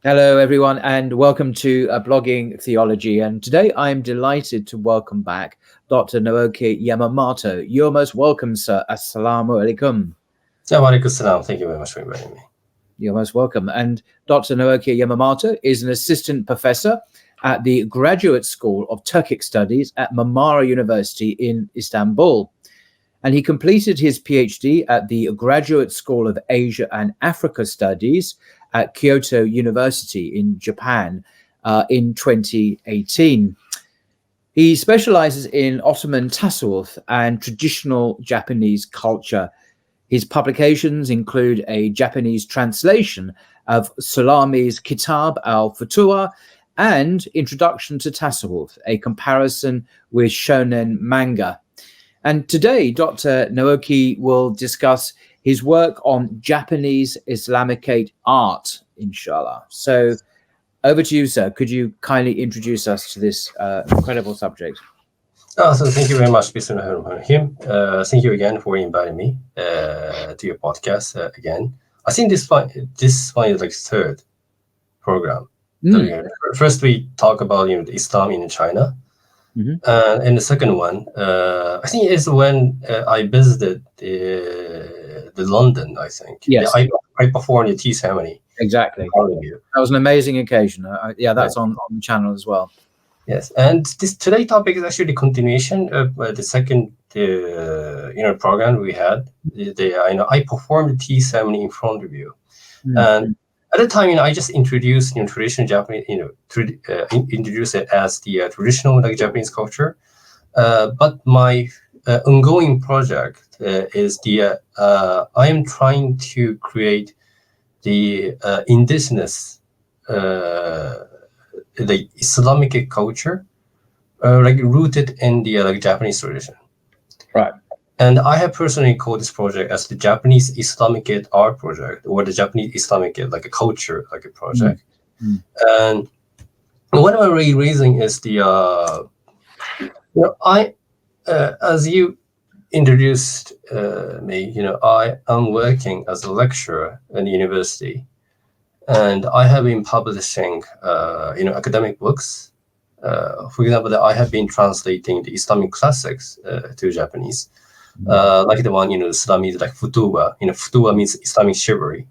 Hello, everyone, and welcome to Blogging Theology. And today I'm delighted to welcome back Dr. Naoki Yamamoto. You're most welcome, sir. Assalamu alaikum. Walaikum salam. Thank you very much for inviting me. You're most welcome. And Dr. Naoki Yamamoto is an assistant professor at the Graduate School of Turkic Studies at Marmara University in Istanbul. And he completed his PhD at the Graduate School of Asia and Africa Studies at Kyoto University in Japan in 2018. He specializes in Ottoman Tasawwuf and traditional Japanese culture. His publications include a Japanese translation of Sulami's Kitab al-Futuha and Introduction to Tasawwuf, a comparison with shonen manga. And today, Dr. Naoki will discuss his work on Japanese Islamicate art, inshallah. So over to you, sir. Could you kindly introduce us to this incredible subject? So thank you very much, Mr. Rahim. Thank you again for inviting me to your podcast again. I think this one is like third program. First, we talk about Islam in China. And the second one, I think is when I visited the London, I think. Yes. I performed the tea ceremony. Exactly. That was an amazing occasion. That's on the channel as well. Yes, and this today's topic is actually the continuation of the second program we had. I performed the tea ceremony in front of you, and at the time, I just introduced traditional Japanese, introduce it as the traditional Japanese culture. But my ongoing project is I am trying to create the indigenous, the Islamic culture, rooted in the Japanese tradition. Right. And I have personally called this project as the Japanese Islamicate art project, or the Japanese Islamicate like a culture like a project. And one of my reason is as you introduced me, I am working as a lecturer in the university, and I have been publishing academic books. For example, I have been translating the Islamic classics to Japanese. Like the one, Islamic, like Futuha. Futuha means Islamic chivalry.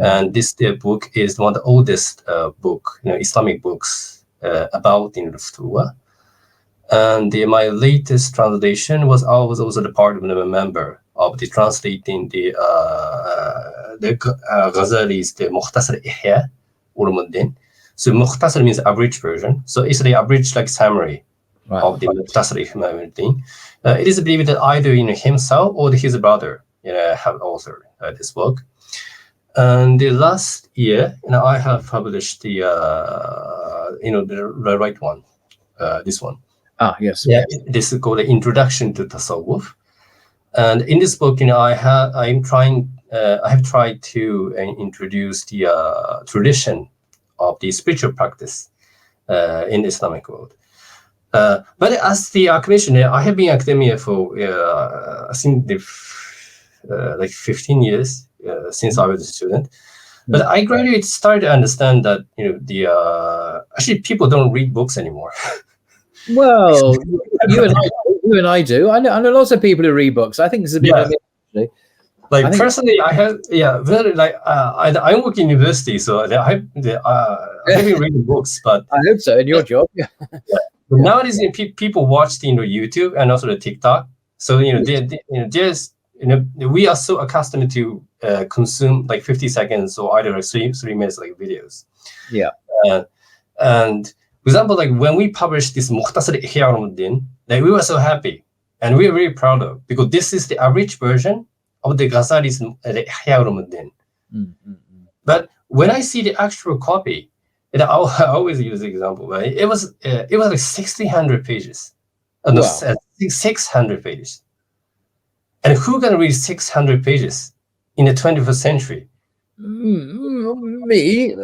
And this book is one of the oldest book, Islamic books about the Futuha. And my latest translation was I was also the part of a member of the translating the Ghazali's the Mukhtasar Ihya Ulumuddin. So Mukhtasar means abridged version. So it's the abridged like summary of the Mukhtasar Ihya thing. It is believed that either himself or his brother have authored this book. And the last year, I have published the right one, this one. Yes. Yeah, this is called the Introduction to Tasawwuf. And in this book, I have tried to introduce the tradition of the spiritual practice in the Islamic world. But as the academician, I have been in academia for I think like 15 years since I was a student. But I gradually started to understand that actually people don't read books anymore. Well, you and I do. I know lots of people who read books. I think it's a bit of a like personally, I have very like I work in university, so I've been reading books. But I hope so in your job. Yeah. But nowadays, people watch YouTube and also the TikTok. So we are so accustomed to consume like 50 seconds or either like three minutes like videos. Yeah. And for example, like when we published this Mukhtasar Ihya Ulumuddin, like we were so happy and we are very proud of, because this is the abridged version of the Ghazali's Ihya Ulumuddin. But when I see the actual copy, and I always use the example, right? It was like 1,600 pages. No, 600 pages. And who can read 600 pages in the 21st century? Me.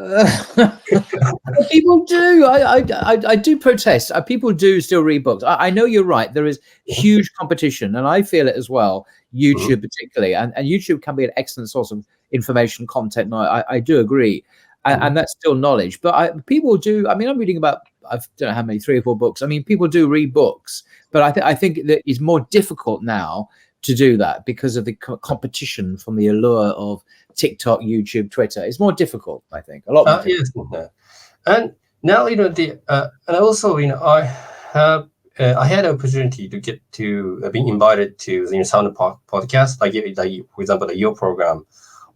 People do. I do protest. People do still read books. I know you're right. There is huge competition, and I feel it as well. YouTube particularly, and YouTube can be an excellent source of information, content. No, I do agree. and that's still knowledge. But people do. I mean, I'm reading about, I don't know how many, 3 or 4 books. I mean, people do read books, but I think that it's more difficult now to do that because of the competition from the allure of TikTok, YouTube, Twitter. It's more difficult, I think, a lot more difficult. Yes. And now, and also, I had an opportunity to get to be invited to the Sound podcast, like for example, your program,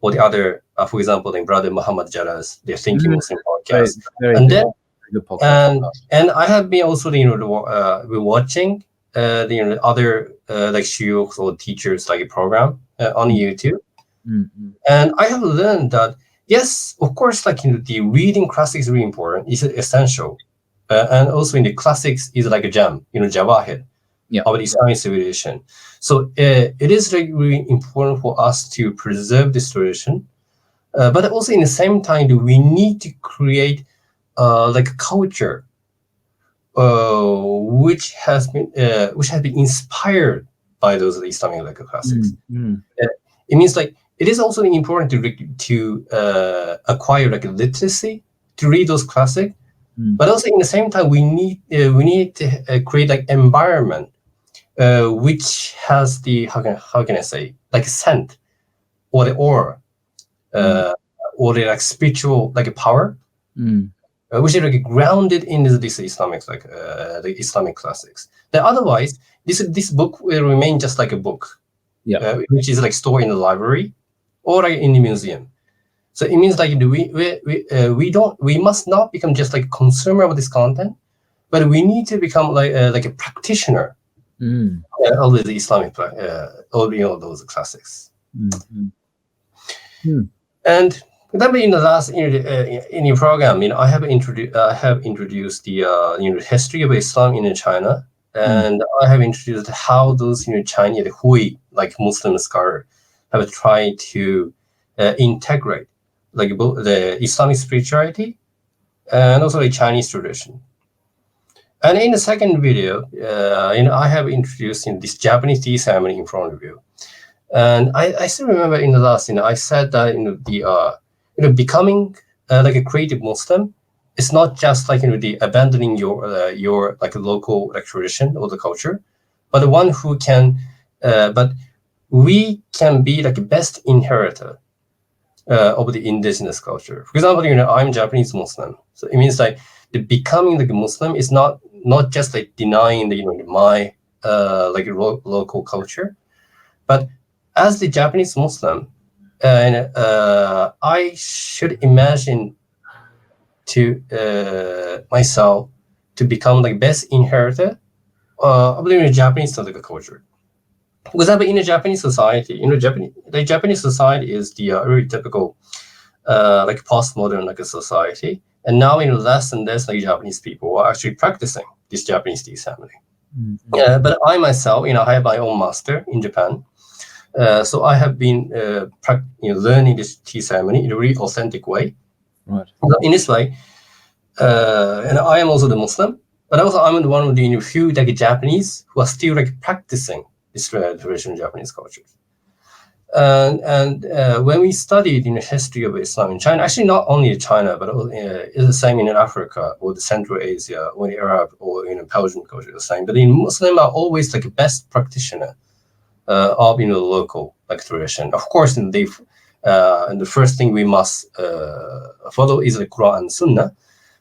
or the other, for example, the brother Muhammad Jalal's the Thinking Muslim podcast, and then and I have been also watching the other like shuyukhs or teachers like program on YouTube, and I have learned that yes, of course, like the reading classics is really important, is essential. And also in the classics is like a gem, Jawahir of the Islamic civilization. So it is like really important for us to preserve this tradition, but also in the same time, we need to create like a culture which has been inspired by those Islamic like classics. It means like it is also important to acquire like a literacy to read those classics. But also in the same time, we need to create like environment which has the how can I say, like a scent or the aura or the like spiritual like a power, which is like grounded in this Islamic like the Islamic classics. That otherwise this book will remain just like a book, which is like stored in the library or like in the museum. So it means like we must not become just like a consumer of this content, but we need to become like a practitioner of the Islamic of those classics. And then in the last in your program, I have introduced the history of Islam in China, and I have introduced how those Chinese Hui like Muslim scholar have tried to integrate like both the Islamic spirituality and also the Chinese tradition. And in the second video, I have introduced this Japanese tea ceremony in front of you. And I still remember in the last, I said that becoming like a creative Muslim, it's not just like the abandoning your like local like tradition or the culture, but the one who can, but we can be like the best inheritor of the indigenous culture. For example, I'm Japanese Muslim, so it means like the becoming like a Muslim is not just like denying the my like local culture, but as the Japanese Muslim, and I should imagine to myself to become like best inheritor of the Japanese like culture. For example, in the Japanese society, the Japanese society is the very typical like postmodern like a society, and now less and less like Japanese people are actually practicing this Japanese tea ceremony. But I myself, I have my own master in Japan, so I have been learning this tea ceremony in a really authentic way. Right. In this way, and I am also the Muslim, but also I'm one of the few like Japanese who are still like practicing this traditional Japanese culture. And when we studied in the history of Islam in China, actually not only in China, but it's the same in Africa or the Central Asia or the Arab or Persian culture, the same. But in Muslim are always like a best practitioner of the local like tradition. Of course, and the first thing we must follow is the Quran and Sunnah.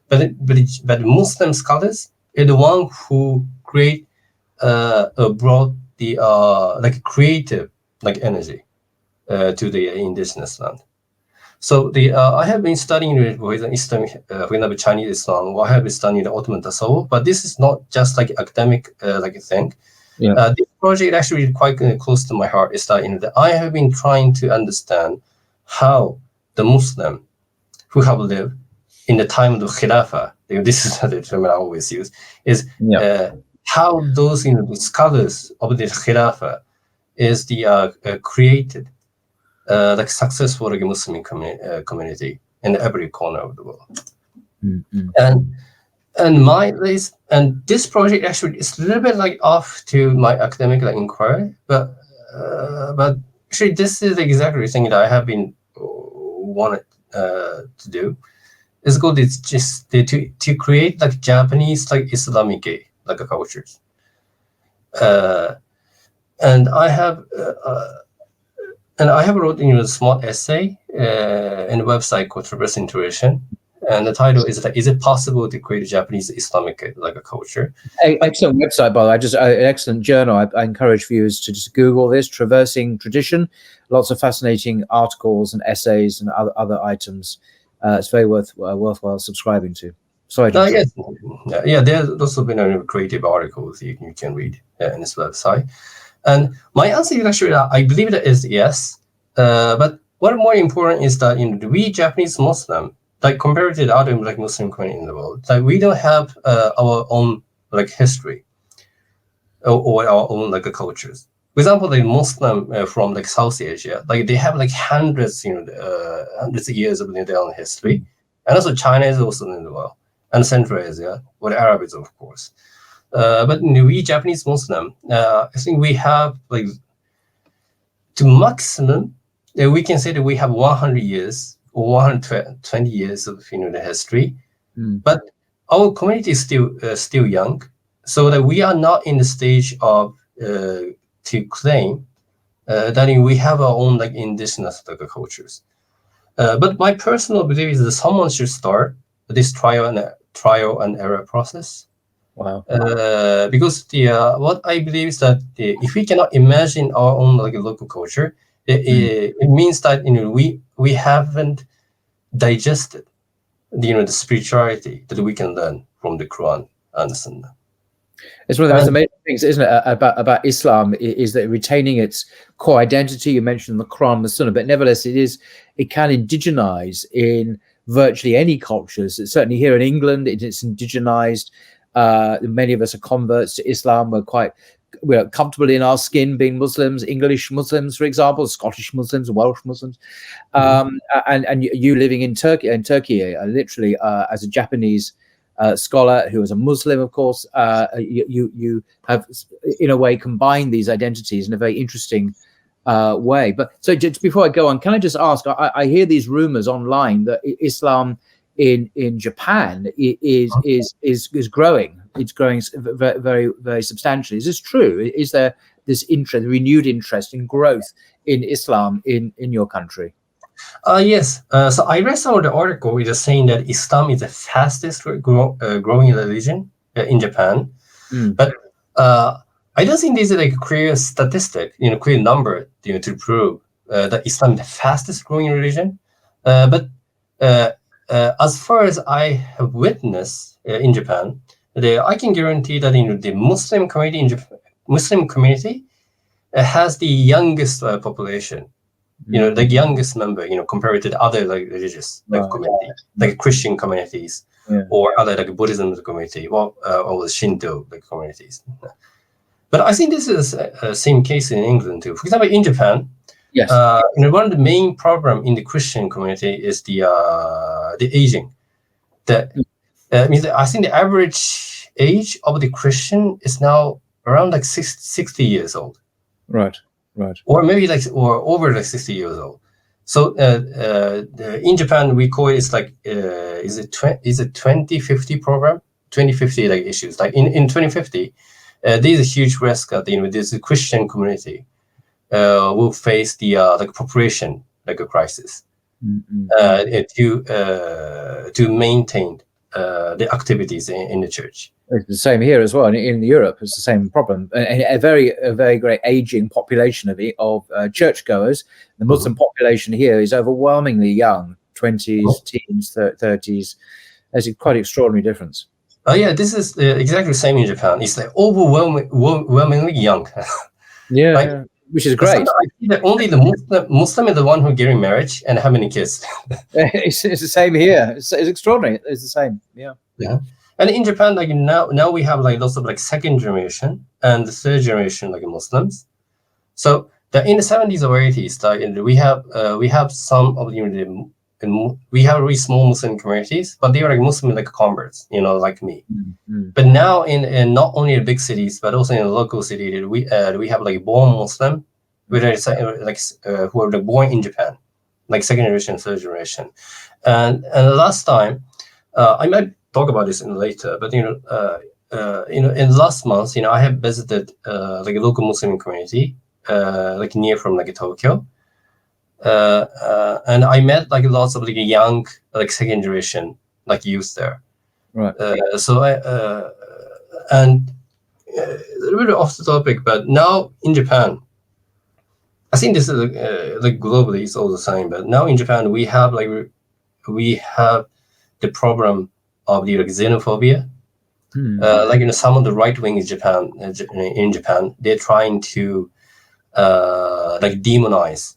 But Muslim scholars are the one who brought the like creative like energy to the indigenous land. So I have been studying with Islam, for example, Chinese Islam, or I have been studying the Ottoman Tasawwuf, but this is not just like academic like a thing. This project actually quite close to my heart is that I have been trying to understand how the Muslim who have lived in the time of the Khilafah, this is the term I always use, is how those the scholars of the Khilafah is the created like successful like Muslim community in every corner of the world. And this project actually is a little bit like off to my academic like inquiry, but actually this is exactly the thing that I have been wanted to do is called it's just to create like Japanese like Islamicate like a cultures. And I have wrote a small essay in a website called Reverse Intuition, and the title is like, "Is it possible to create a Japanese Islamic like a culture?" Excellent website, by the way. An excellent journal. I encourage viewers to just Google this: Traversing Tradition. Lots of fascinating articles and essays and other items. It's very worthwhile subscribing to. Sorry. Yes. Yeah. There's also been creative articles you can read in this website. And my answer is actually, I believe that is yes. But what more important is that we Japanese Muslim, like compared to the other like Muslim community in the world, like we don't have our own like history or our own like cultures. For example, like Muslim from like South Asia, like they have like hundreds of years of their own history, and also China is also in the world, and Central Asia, or the Arabs of course. But we Japanese Muslim, I think we have like to maximum we can say that we have 100 years or 120 years of the history, but our community is still young, so that we are not in the stage of to claim that we have our own like indigenous like cultures. But my personal belief is that someone should start this trial and error process. Wow. Because what I believe is that if we cannot imagine our own like local culture, it means that we haven't digested the spirituality that we can learn from the Quran and Sunnah. It's one of the most amazing things, isn't it, about Islam, is that retaining its core identity. You mentioned the Quran and the Sunnah, but nevertheless, it can indigenize in virtually any cultures. Certainly here in England, it's indigenized. Many of us are converts to Islam. We're comfortable in our skin being Muslims, English Muslims, for example, Scottish Muslims, Welsh Muslims. And you living in Turkey, literally as a Japanese scholar who is a Muslim, of course, you have in a way combined these identities in a very interesting way. But so just before I go on, can I just ask, I hear these rumors online that Islam in Japan is growing. It's growing very, very, very substantially. Is this true? Is there this renewed interest in growth in Islam in your country? Yes. So I read some of the article which is saying that Islam is the fastest growing religion in Japan. But I don't think this is like a clear statistic, clear number, to prove that Islam is the fastest growing religion. But as far as I have witnessed in Japan, I can guarantee that the Muslim community has the youngest population. The youngest member, compared to the other like religious like community, like Christian communities or other like Buddhism community, or the Shinto like communities. But I think this is the same case in England too. For example, in Japan, yes, one of the main problem in the Christian community is the aging. That means that I think the average age of the Christian is now around like 60 years old. Right. Or maybe or over 60 years old. So in Japan, we call it like is it 2050 program? 2050 like issues. Like in 2050, there's a huge risk that this Christian community will face the like population like a crisis to maintain the activities in the church. It's the same here as well. In Europe, it's the same problem. A very great aging population of churchgoers. The Muslim population here is overwhelmingly young, 20s, teens, 30s. There's a quite extraordinary difference. Yeah, this is exactly the same in Japan. It's like overwhelmingly young. Yeah, which is great. I see that only the Muslim is the one who getting married and how many kids. It's the same here. It's extraordinary. It's the same. Yeah. And in Japan, like now we have like lots of like second generation and the third generation like Muslims. So that in the 70s or 80s, like we have some of we have really small Muslim communities, but they are like Muslim like converts, like me. But now in not only the big cities, but also in the local city, we have like born Muslim, who are like born in Japan, like second generation, third generation. And the last time, I might talk about this in later, but in last month, I have visited like a local Muslim community, like near from like Tokyo, and I met like lots of like young like second generation like youth there. Right. So I and a little bit off the topic, but now in Japan, I think this is like globally it's all the same. But now in Japan, we have the problem of the like xenophobia. Like some of the right wing in Japan, they're trying to like demonize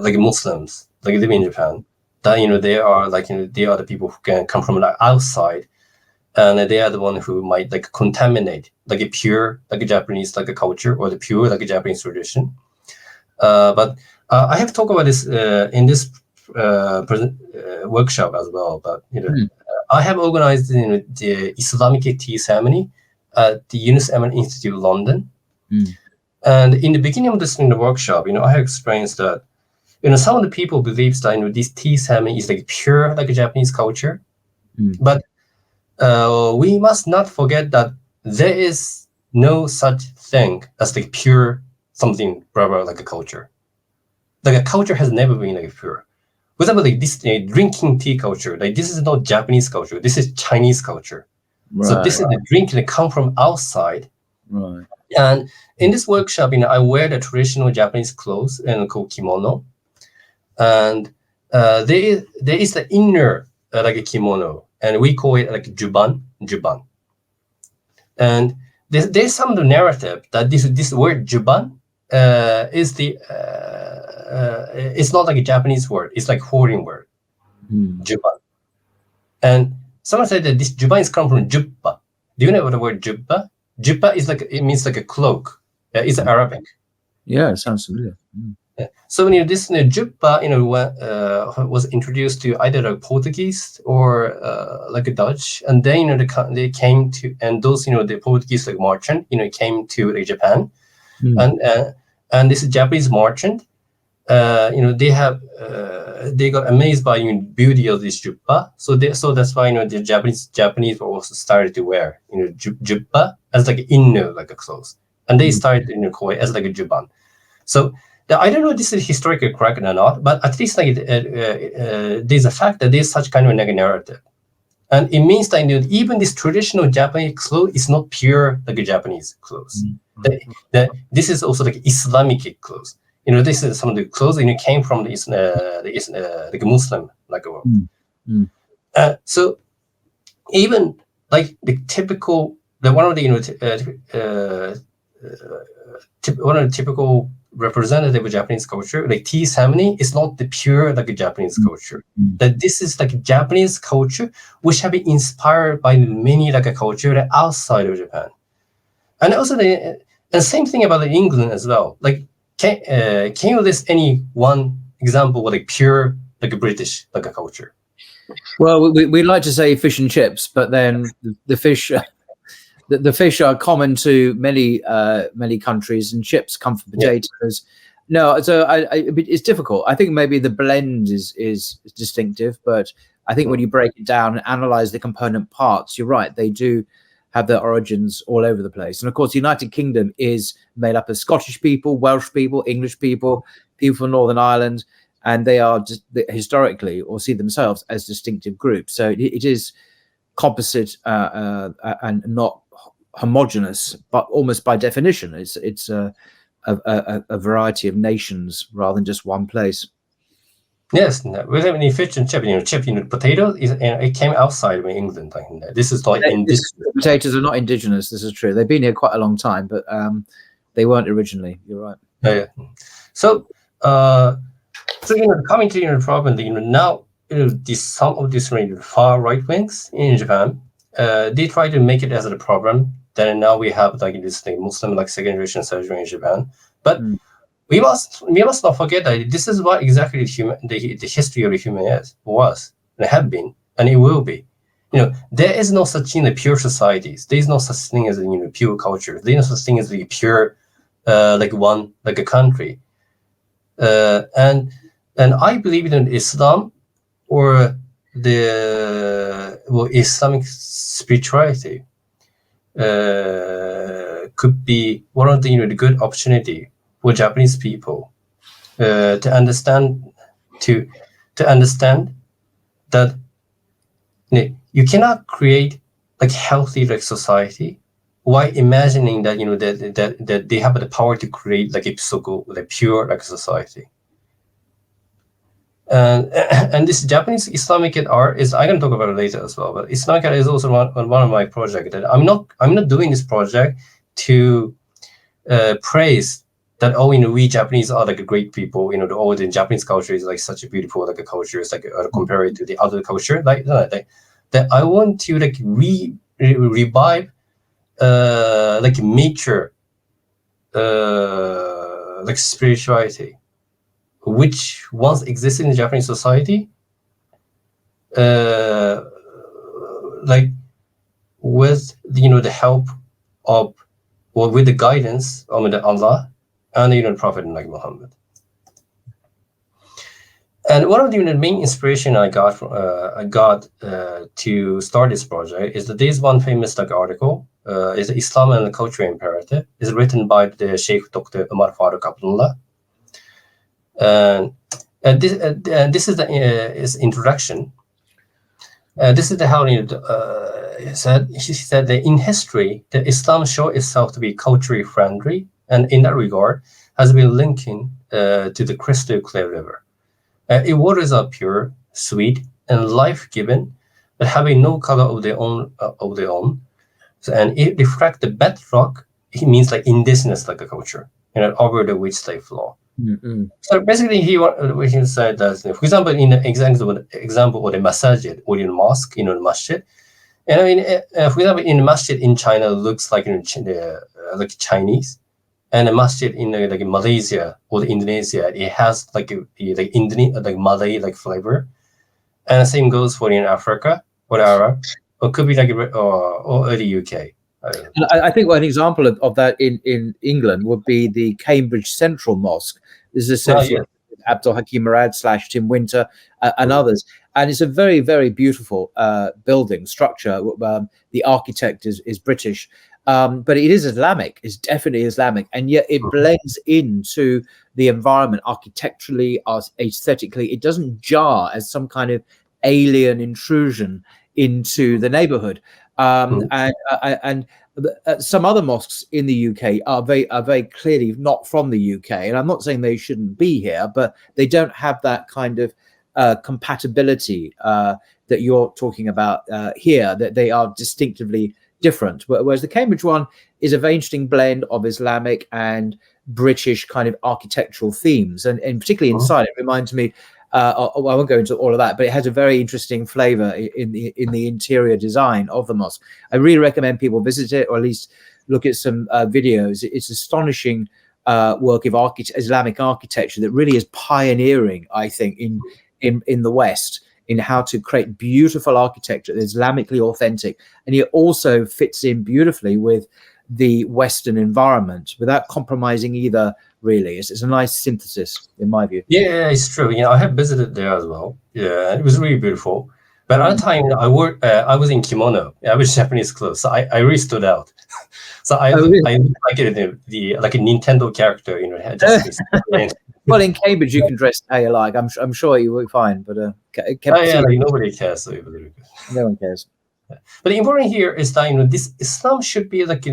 like Muslims like living in Japan. That they are like they are the people who can come from like outside, and they are the one who might like contaminate like a pure like a Japanese like a culture or the pure like a Japanese tradition. But I have talked about this in this workshop as well. But I have organized the Islamicate tea ceremony at the Yunus Emon Institute, London. And in the beginning of this workshop, I have experienced that some of the people believes that this tea ceremony is like pure like a Japanese culture, but we must not forget that there is no such thing as like pure something rubber like a culture. Like a culture has never been like pure. Without like this drinking tea culture, like this is not Japanese culture. This is Chinese culture. Right. So this is the drink that come from outside. Right. And in this workshop, I wear the traditional Japanese clothes and called kimono. And there is the inner like a kimono, and we call it like juban. And there's some of the narrative that this word juban is the it's not like a Japanese word. It's like foreign word, juban. And someone said that this juban is come from jubba. Do you know what the word jubba? Jubba is like, it means like a cloak. It's Arabic. Yeah, it sounds familiar. So this jubba, was introduced to either like Portuguese or like a Dutch, and then they came to, and those the Portuguese like merchant came to like, Japan, and this Japanese merchant, they got amazed by beauty of this jubba, so that's why the Japanese also started to wear jubba as like inner like a clothes, and they started call it as like a juban. So I don't know if this is historically correct or not, but at least like there's a fact that there's such kind of negative narrative, and it means that even this traditional Japanese clothes is not pure like a Japanese clothes. That this is also like Islamic clothes. This is some of the clothes came from the Muslim like world. So even like the typical, one of the typical representative of Japanese culture, like tea ceremony, is not the pure like a Japanese culture. That this is like a Japanese culture which have been inspired by many like a culture outside of Japan, and also the same thing about England as well. Like can you list any one example of like pure like a British like a culture? Well, we like to say fish and chips, but then the fish. The fish are common to many countries, and chips come from potatoes. No, so it's difficult. I think maybe the blend is distinctive, but I think when you break it down and analyze the component parts, you're right. They do have their origins all over the place. And of course, the United Kingdom is made up of Scottish people, Welsh people, English people, people from Northern Ireland, and they are just historically or see themselves as distinctive groups. So it is composite and not homogenous, but almost by definition, it's a variety of nations rather than just one place. Yes, with any fish and chip, potato it came outside of England. This is like potatoes are not indigenous. This is true. They've been here quite a long time, but they weren't originally. You're right. Yeah. So coming to the problem, now some of these far right wings in Japan, they try to make it as a problem. Then now we have like this Muslim like second generation surgery in Japan, but we must not forget that this is what exactly the history of the human was and have been, and it will be. There is no such thing as pure societies. There is no such thing as pure culture. There is no such thing as the pure like one like a country. And I believe in Islam or the Islamic spirituality could be one of the the good opportunity for Japanese people to understand that you cannot create like healthy like society while imagining that that they have the power to create like a so-called like pure like society. And this Japanese Islamicate art is, I'm going to talk about it later as well, but Islamicate is also one of my projects. That I'm not doing this project to praise that we Japanese are like a great people. All the Japanese culture is like such a beautiful like a culture. It's like compared to the other culture. That I want to like revive like nature, like spirituality, which once existed in Japanese society, like with the help of, or with the guidance of the Allah and the Prophet like Muhammad. And one of the main inspiration I got to start this project is that there's one famous like article, is Islam and the Cultural Imperative, is written by the Sheikh Dr. Umar Farooq Abdullah. And this is the his introduction. This is the how he said. He said that in history, the Islam showed itself to be culturally friendly, and in that regard, has been linking to the crystal clear river. Its waters are pure, sweet, and life-giving, but having no color of their own. So, and it reflects the bedrock. It means like indigenous like a culture, over the which they flow. Mm-hmm. So basically, he said that, for example, in the example of the masjid or in the mosque, the masjid, and I mean, for example, in the masjid in China looks like like Chinese, and the masjid in like Malaysia or Indonesia, it has like like Malay like flavor, and the same goes for in Africa or Arab, or could be like or the UK. And I think an example of that in England would be the Cambridge Central Mosque. This is associated with Abdul Hakim Murad / Tim Winter and others. And it's a very, very beautiful building structure. The architect is British, but it is Islamic. It's definitely Islamic. And yet it blends into the environment architecturally, aesthetically. It doesn't jar as some kind of alien intrusion into the neighborhood. And some other mosques in the UK are very clearly not from the UK, and I'm not saying they shouldn't be here, but they don't have that kind of compatibility that you're talking about here. That they are distinctively different. Whereas the Cambridge one is a very interesting blend of Islamic and British kind of architectural themes, and particularly inside it reminds me. I won't go into all of that, but it has a very interesting flavor in the interior design of the mosque. I really recommend people visit it, or at least look at some videos. It's astonishing work of Islamic architecture that really is pioneering, I think, in the West, in how to create beautiful architecture that's Islamically authentic, and it also fits in beautifully with the Western environment without compromising either. Really, it's a nice synthesis, in my view. Yeah, it's true. I have visited there as well. Yeah, it was really beautiful. But at the time, I was in kimono. I was Japanese clothes, so I really stood out. So I like the like a Nintendo character, Well, in Cambridge, you can dress how you like. I'm sure you will be fine. But nobody cares. So no one cares. But the important here is that this Islam should be like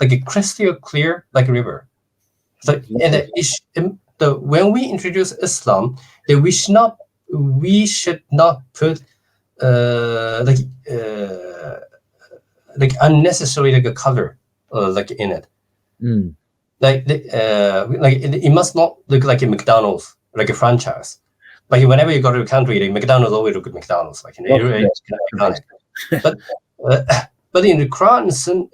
like a crystal clear like river. So when we introduce Islam, that we should not put like unnecessary like a color like in it. Like it must not look like a McDonald's, like a franchise. Like whenever you go to a country, like McDonald's always look at McDonald's, like but in the Quran and Sunnah,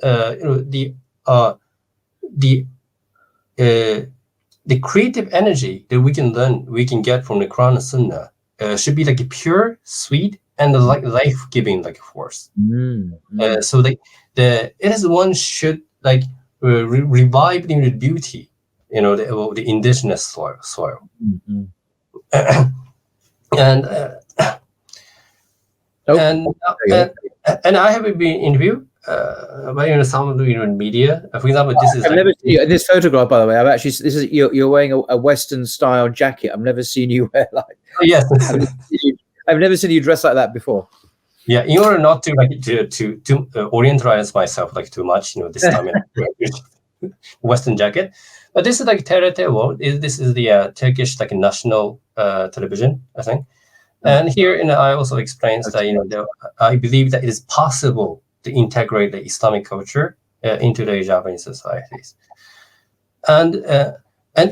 the creative energy that we can get from the Quran and Sunnah should be like a pure, sweet, and like life-giving like force. So it is one should like revive the beauty the indigenous soil. Mm-hmm. and Oh, and I have been interviewed by some of the media. For example, this is I've never seen you in this photograph, by the way. This is you're wearing a Western style jacket. I've never seen you wear like. Yes. I've never seen you dress like that before. Yeah, in order not to orientalize myself like too much, this time in Western jacket. But this is like TRT. This is the Turkish like national television, I think. And here, I also explained that I believe that it is possible to integrate the Islamic culture into the Japanese societies. And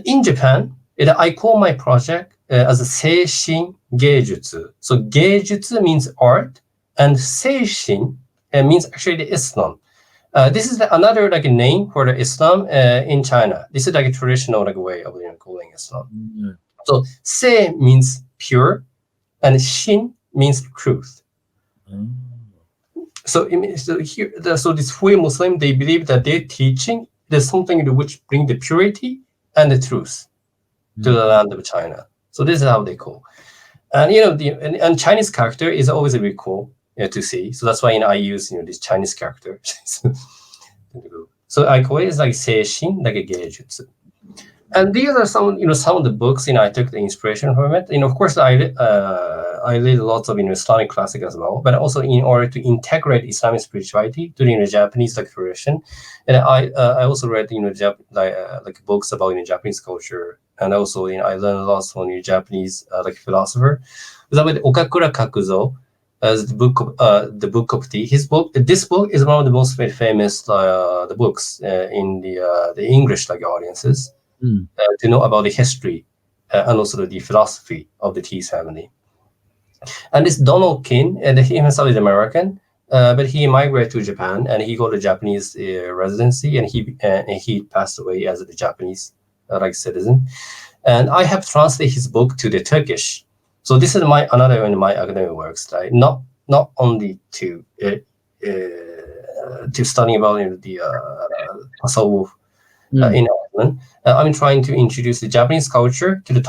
in Japan, I call my project as a Seishin Geijutsu. So Geijutsu means art, and Seishin means actually the Islam. This is another like a name for the Islam in China. This is like a traditional like way of calling Islam. Mm-hmm. So Se means pure, and Shin means truth. Mm. So this Hui Muslim, they believe that their teaching is something which bring the purity and the truth to the land of China. So this is how they call. And and Chinese character is always really cool to see. So that's why I use this Chinese character. So I call it like Seishin, like a Geijutsu. And these are some of the books I took the inspiration from it. Of course I read lots of Islamic classic as well, but also in order to integrate Islamic spirituality to the Japanese like tradition. And I also read like books about Japanese culture, and also I learned a lot from Japanese like philosopher. For example, Okakura Kakuzo, as the book of tea. This book is one of the most famous the books in the English like audiences. To know about the history and also the philosophy of the tea ceremony. And this Donald King, and he himself is American, but he migrated to Japan and he got a Japanese residency, and he passed away as a Japanese like citizen. And I have translated his book to the Turkish. So this is another one of my academic works, right? Not only to studying about the tasawwuf in Ireland. I'm trying to introduce the Japanese culture to the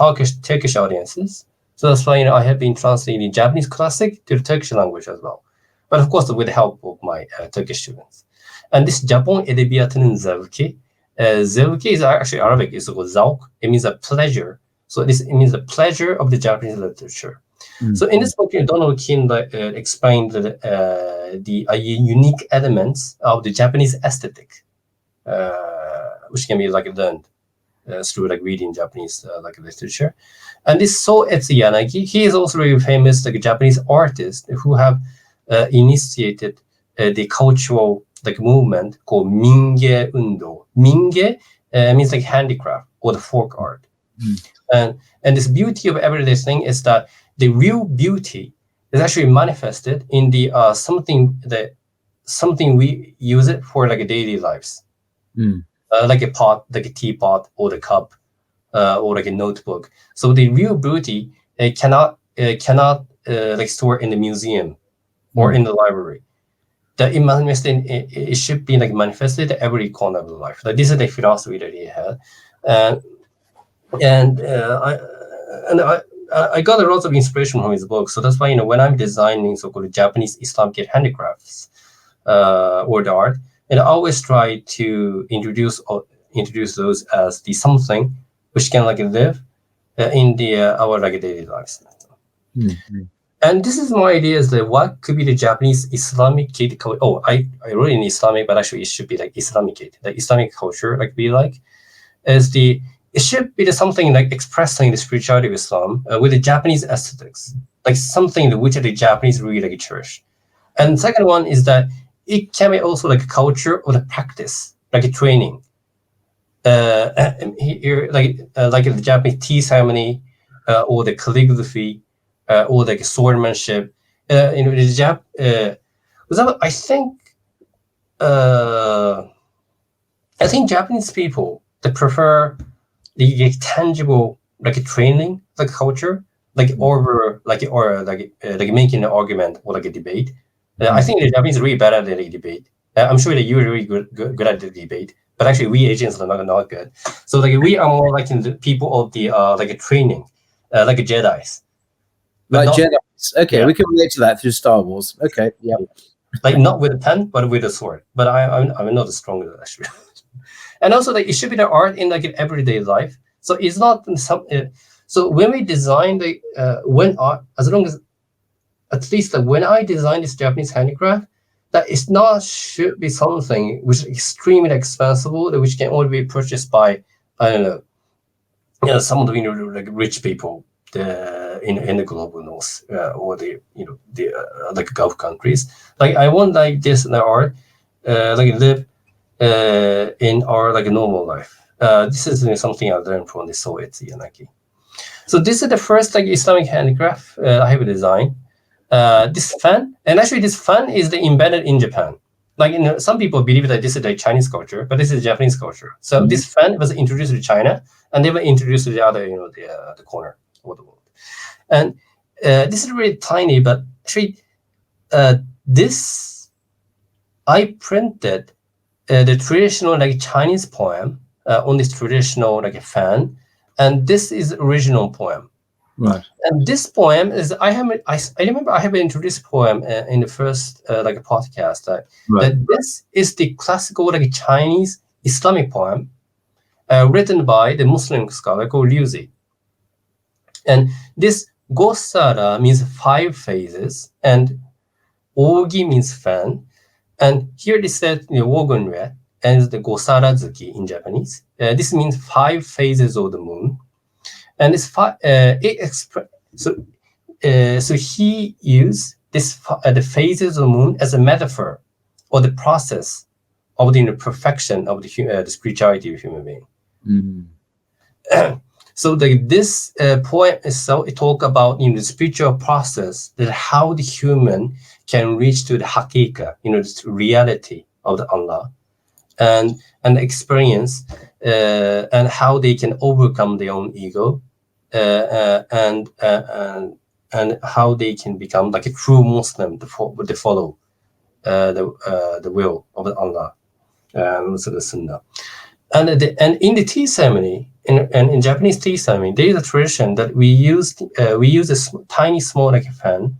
Turkish audiences. So that's why I have been translating Japanese classic to the Turkish language as well. But of course, with the help of my Turkish students. And this Japon edebiyatının zevki. Zevki is actually Arabic. It's called zavk. It means a pleasure. So it means the pleasure of the Japanese literature. Mm-hmm. So in this book, Donald King explained the unique elements of the Japanese aesthetic, which can be like learned through like reading Japanese like literature. And this So Yanagi, he is also very famous like a Japanese artist who have initiated the cultural like movement called Minge Undo. Minge means like handicraft or the folk art. Mm. And this beauty of everyday thing is that the real beauty is actually manifested in the something we use it for like a daily lives. Mm. Like a pot, like a teapot or the cup, or like a notebook. So the real beauty cannot like store in the museum or in the library. That it should be like manifested at every corner of the life. Like this is the philosophy that he had, I got a lot of inspiration from his book. So that's why when I'm designing so-called Japanese Islamicate handicrafts or the art, and I always try to introduce those as the something which can like live in our like daily lives. Mm-hmm. And this is my idea is that what could be the Japanese Islamicate culture. Oh, I wrote in Islamic, but actually it should be like Islamicate. The Islamic culture it should be something like expressing the spirituality of Islam with the Japanese aesthetics, like something which the Japanese really like cherish. And second one is that it can be also like a culture or the practice, like a training. Like the Japanese tea ceremony or the calligraphy or like swordsmanship. I think Japanese people they prefer the tangible like a training like culture like over like or like making an argument or like a debate. I think the Japanese are really better at the debate. I'm sure that you're really good at the debate, but actually we Asians are not good. So like we are more like the people of the like a training, like a Jedi's. Like Jedi. Okay, yeah. we can relate to that through Star Wars. Okay, yeah. Like not with a pen, but with a sword. But I'm not as strong as that, actually. And also, like it should be the art in like an everyday life. So it's not some. So when we design the when art, as long as at least like when I design this Japanese handicraft, that it's not should be something which is extremely expensive, which can only be purchased by I don't know, some of the like rich people in the global north or the the like Gulf countries. Like I want like this in art, like live in our like normal life. This is something I learned from the Soviet Yanaki. So this is the first like Islamic handicraft I have designed. This fan, and actually this fan is embedded in Japan. Like some people believe that this is a Chinese culture, but this is Japanese culture. So this fan was introduced to China, and they were introduced to the other, the corner of the world. And this is really tiny, but actually, this I printed the traditional like Chinese poem on this traditional like fan, and this is original poem. Right. And this poem is I remember I have introduced poem in the first like a podcast that this is the classical like Chinese Islamic poem written by the Muslim scholar called Liu Zi. And this Gosara means 5 phases, and Ogi means fan, and here it said Wogunre and the Gosara Zuki in Japanese. This means 5 phases of the moon. And it's so he used this the phases of the moon as a metaphor or the process of the perfection of the spirituality of human being. Mm. So this poem is it talk about the spiritual process, that how the human can reach to the hakika, the reality of the Allah, and experience and how they can overcome their own ego, and how they can become like a true Muslim to follow the will of Allah, so the Sunnah. And in the tea ceremony, in Japanese tea ceremony, there is a tradition that we use a tiny small like fan,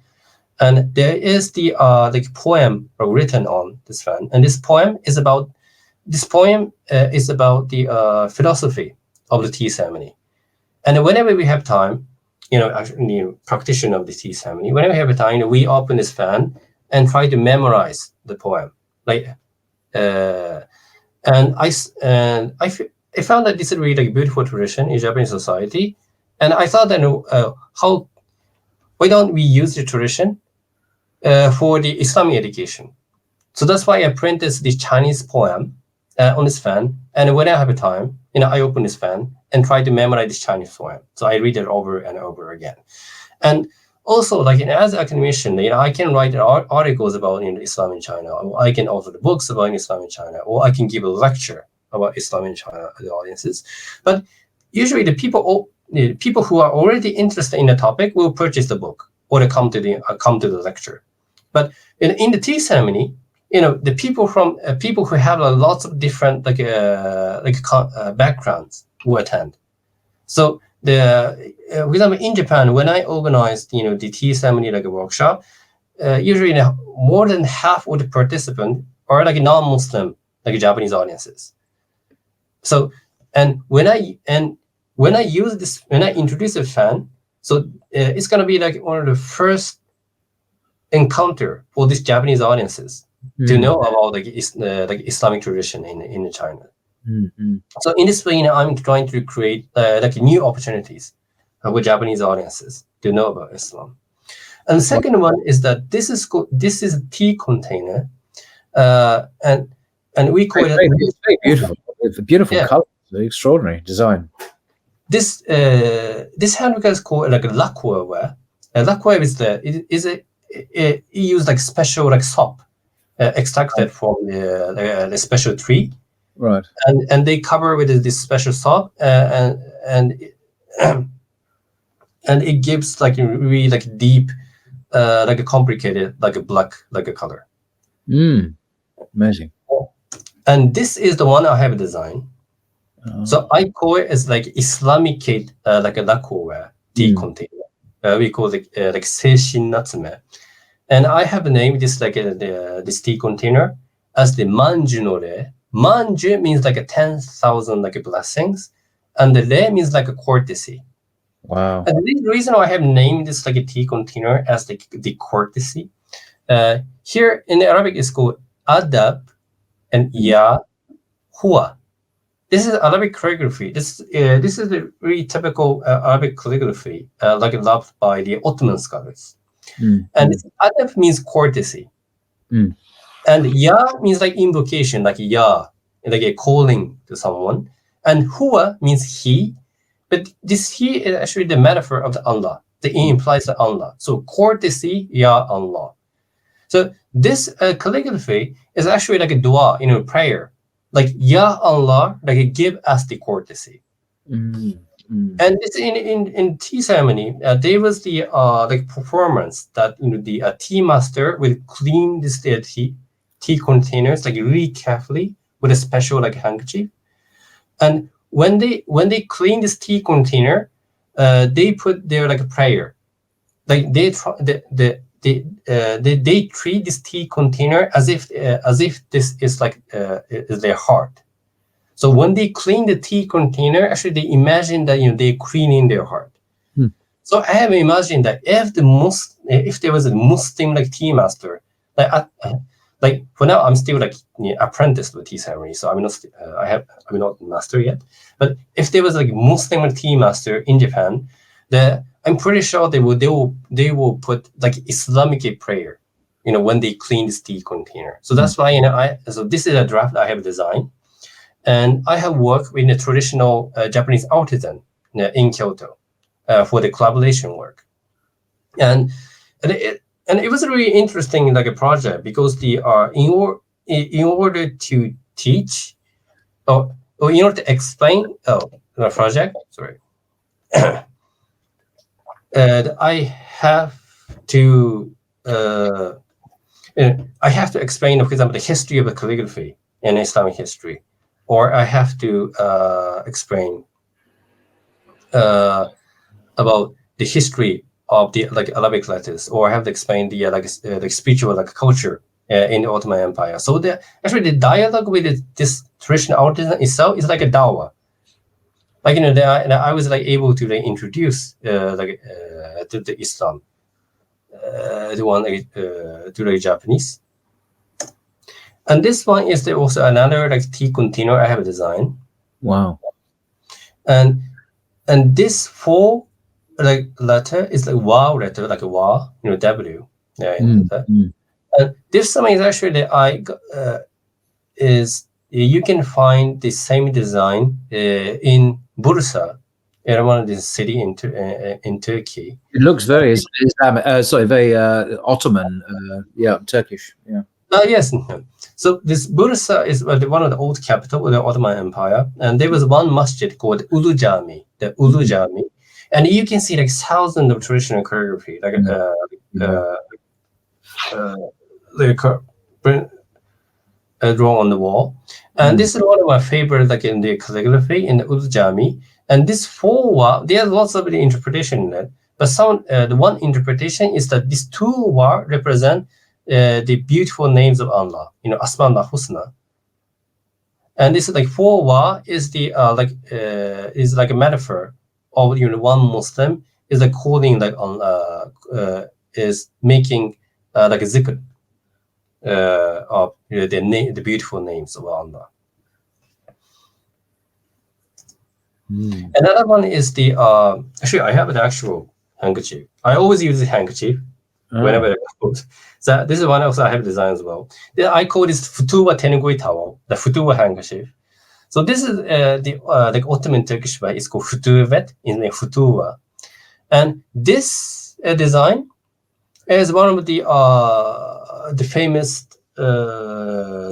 and there is the like poem written on this fan, and this poem is about the philosophy of the tea ceremony. And whenever we have time, practitioner of the tea ceremony, whenever we have a time, we open this fan and try to memorize the poem. Like, and I found that this is really like a beautiful tradition in Japanese society. And I thought that why don't we use the tradition for the Islamic education? So that's why I printed this Chinese poem on this fan, and when I have a time, I open this fan and try to memorize this Chinese poem. So I read it over and over again. And also, like as an academician, I can write articles about Islam in China, or I can author the books about Islam in China, or I can give a lecture about Islam in China to the audiences. But usually, the people who are already interested in the topic will purchase the book or they come to the lecture. But in the tea ceremony, the people who have lots of different backgrounds will attend. So for example, in Japan, when I organized the tea ceremony like a workshop, usually more than half of the participants are like non-Muslim like Japanese audiences. So when I introduce a fan, so it's gonna be like one of the first encounter for these Japanese audiences to know about like Islamic tradition in China. Mm-hmm. So in this way, I'm trying to create like new opportunities with Japanese audiences to know about Islam. And the second one is that this is a tea container, and we call it. It's very beautiful. It's a beautiful color. It's an extraordinary design. This handbag is called like a lacquerware. Lacquerware it used like special like soap extracted from the special tree. Right. And they cover with this special soap, and it gives like really like deep, like a complicated, like a black, like a color. Amazing. And this is the one I have designed. Oh. So I call it as like Islamicate, like a lacquerware tea container. We call it like Seishin Natsume. And I have named this like this tea container as the Manjunore. Manju means like a 10,000 like blessings, and the Re means like a courtesy. Wow. And the reason why I have named this like a tea container as the courtesy, here in Arabic is called adab and ya huwa. This is Arabic calligraphy. This is a really typical Arabic calligraphy, like loved by the Ottoman scholars. And adab means courtesy. And ya means like invocation, like ya, like a calling to someone. And huwa means he. But this he is actually the metaphor of the Allah. The he implies the Allah. So courtesy, ya Allah. So this calligraphy is actually like a dua, prayer. Like ya Allah, like give us the courtesy. And it's in tea ceremony, there was the like performance that the tea master will clean this tea containers like really carefully with a special like handkerchief. And when they clean this tea container, they put their like a prayer, like they treat this tea container as if this is like is their heart. So when they clean the tea container, actually they imagine that they're cleaning their heart. So I have imagined that if there was a Muslim like tea master, like for now I'm still like apprentice to the tea ceremony, so I'm not master yet. But if there was like Muslim tea master in Japan, I'm pretty sure they will put like Islamic prayer, when they clean this tea container. So that's why so this is a draft I have designed. And I have worked with a traditional Japanese artisan in Kyoto for the collaboration work, and it was a really interesting like a project because in order to teach or in order to explain the project, sorry, I have to explain, for example, the history of the calligraphy in Islamic history. Or I have to explain about the history of the like Arabic letters, or I have to explain the spiritual like culture in the Ottoman Empire. So actually the dialogue with this traditional artisan itself is like a dawah. Like I was like able to like introduce to the Islam, to the Japanese. And this one is also another like tea container I have designed. Wow. And this 4 like letter is like wow letter, like a wa, W. Yeah. And this one is actually you can find the same design in Bursa, in one of the city in Turkey. It looks very very Ottoman, Turkish, yeah. Yes. So this Bursa is one of the old capital of the Ottoman Empire, and there was one masjid called Ulu Jami, the Ulu Jami, and you can see like thousands of traditional calligraphy, like drawn on the wall. And this is one of my favorite, like in the calligraphy in the Ulu Jami. And this 4 there's lots of the interpretation in it, but the one interpretation is that these 2 represent the beautiful names of Allah, Asma al-Husna. And this is like 4 is the is like a metaphor of one Muslim is like calling like on is making like a zikr of the beautiful names of Allah. Another one is the actually I have an actual handkerchief. I always use a handkerchief whenever I close. So this is one also I have designed as well. I call this Futuwa Tenugui towel, the Futuwa handkerchief. So this is the like Ottoman Turkish way. It's called Futuvet in the Futuwa, and this design is one of the famous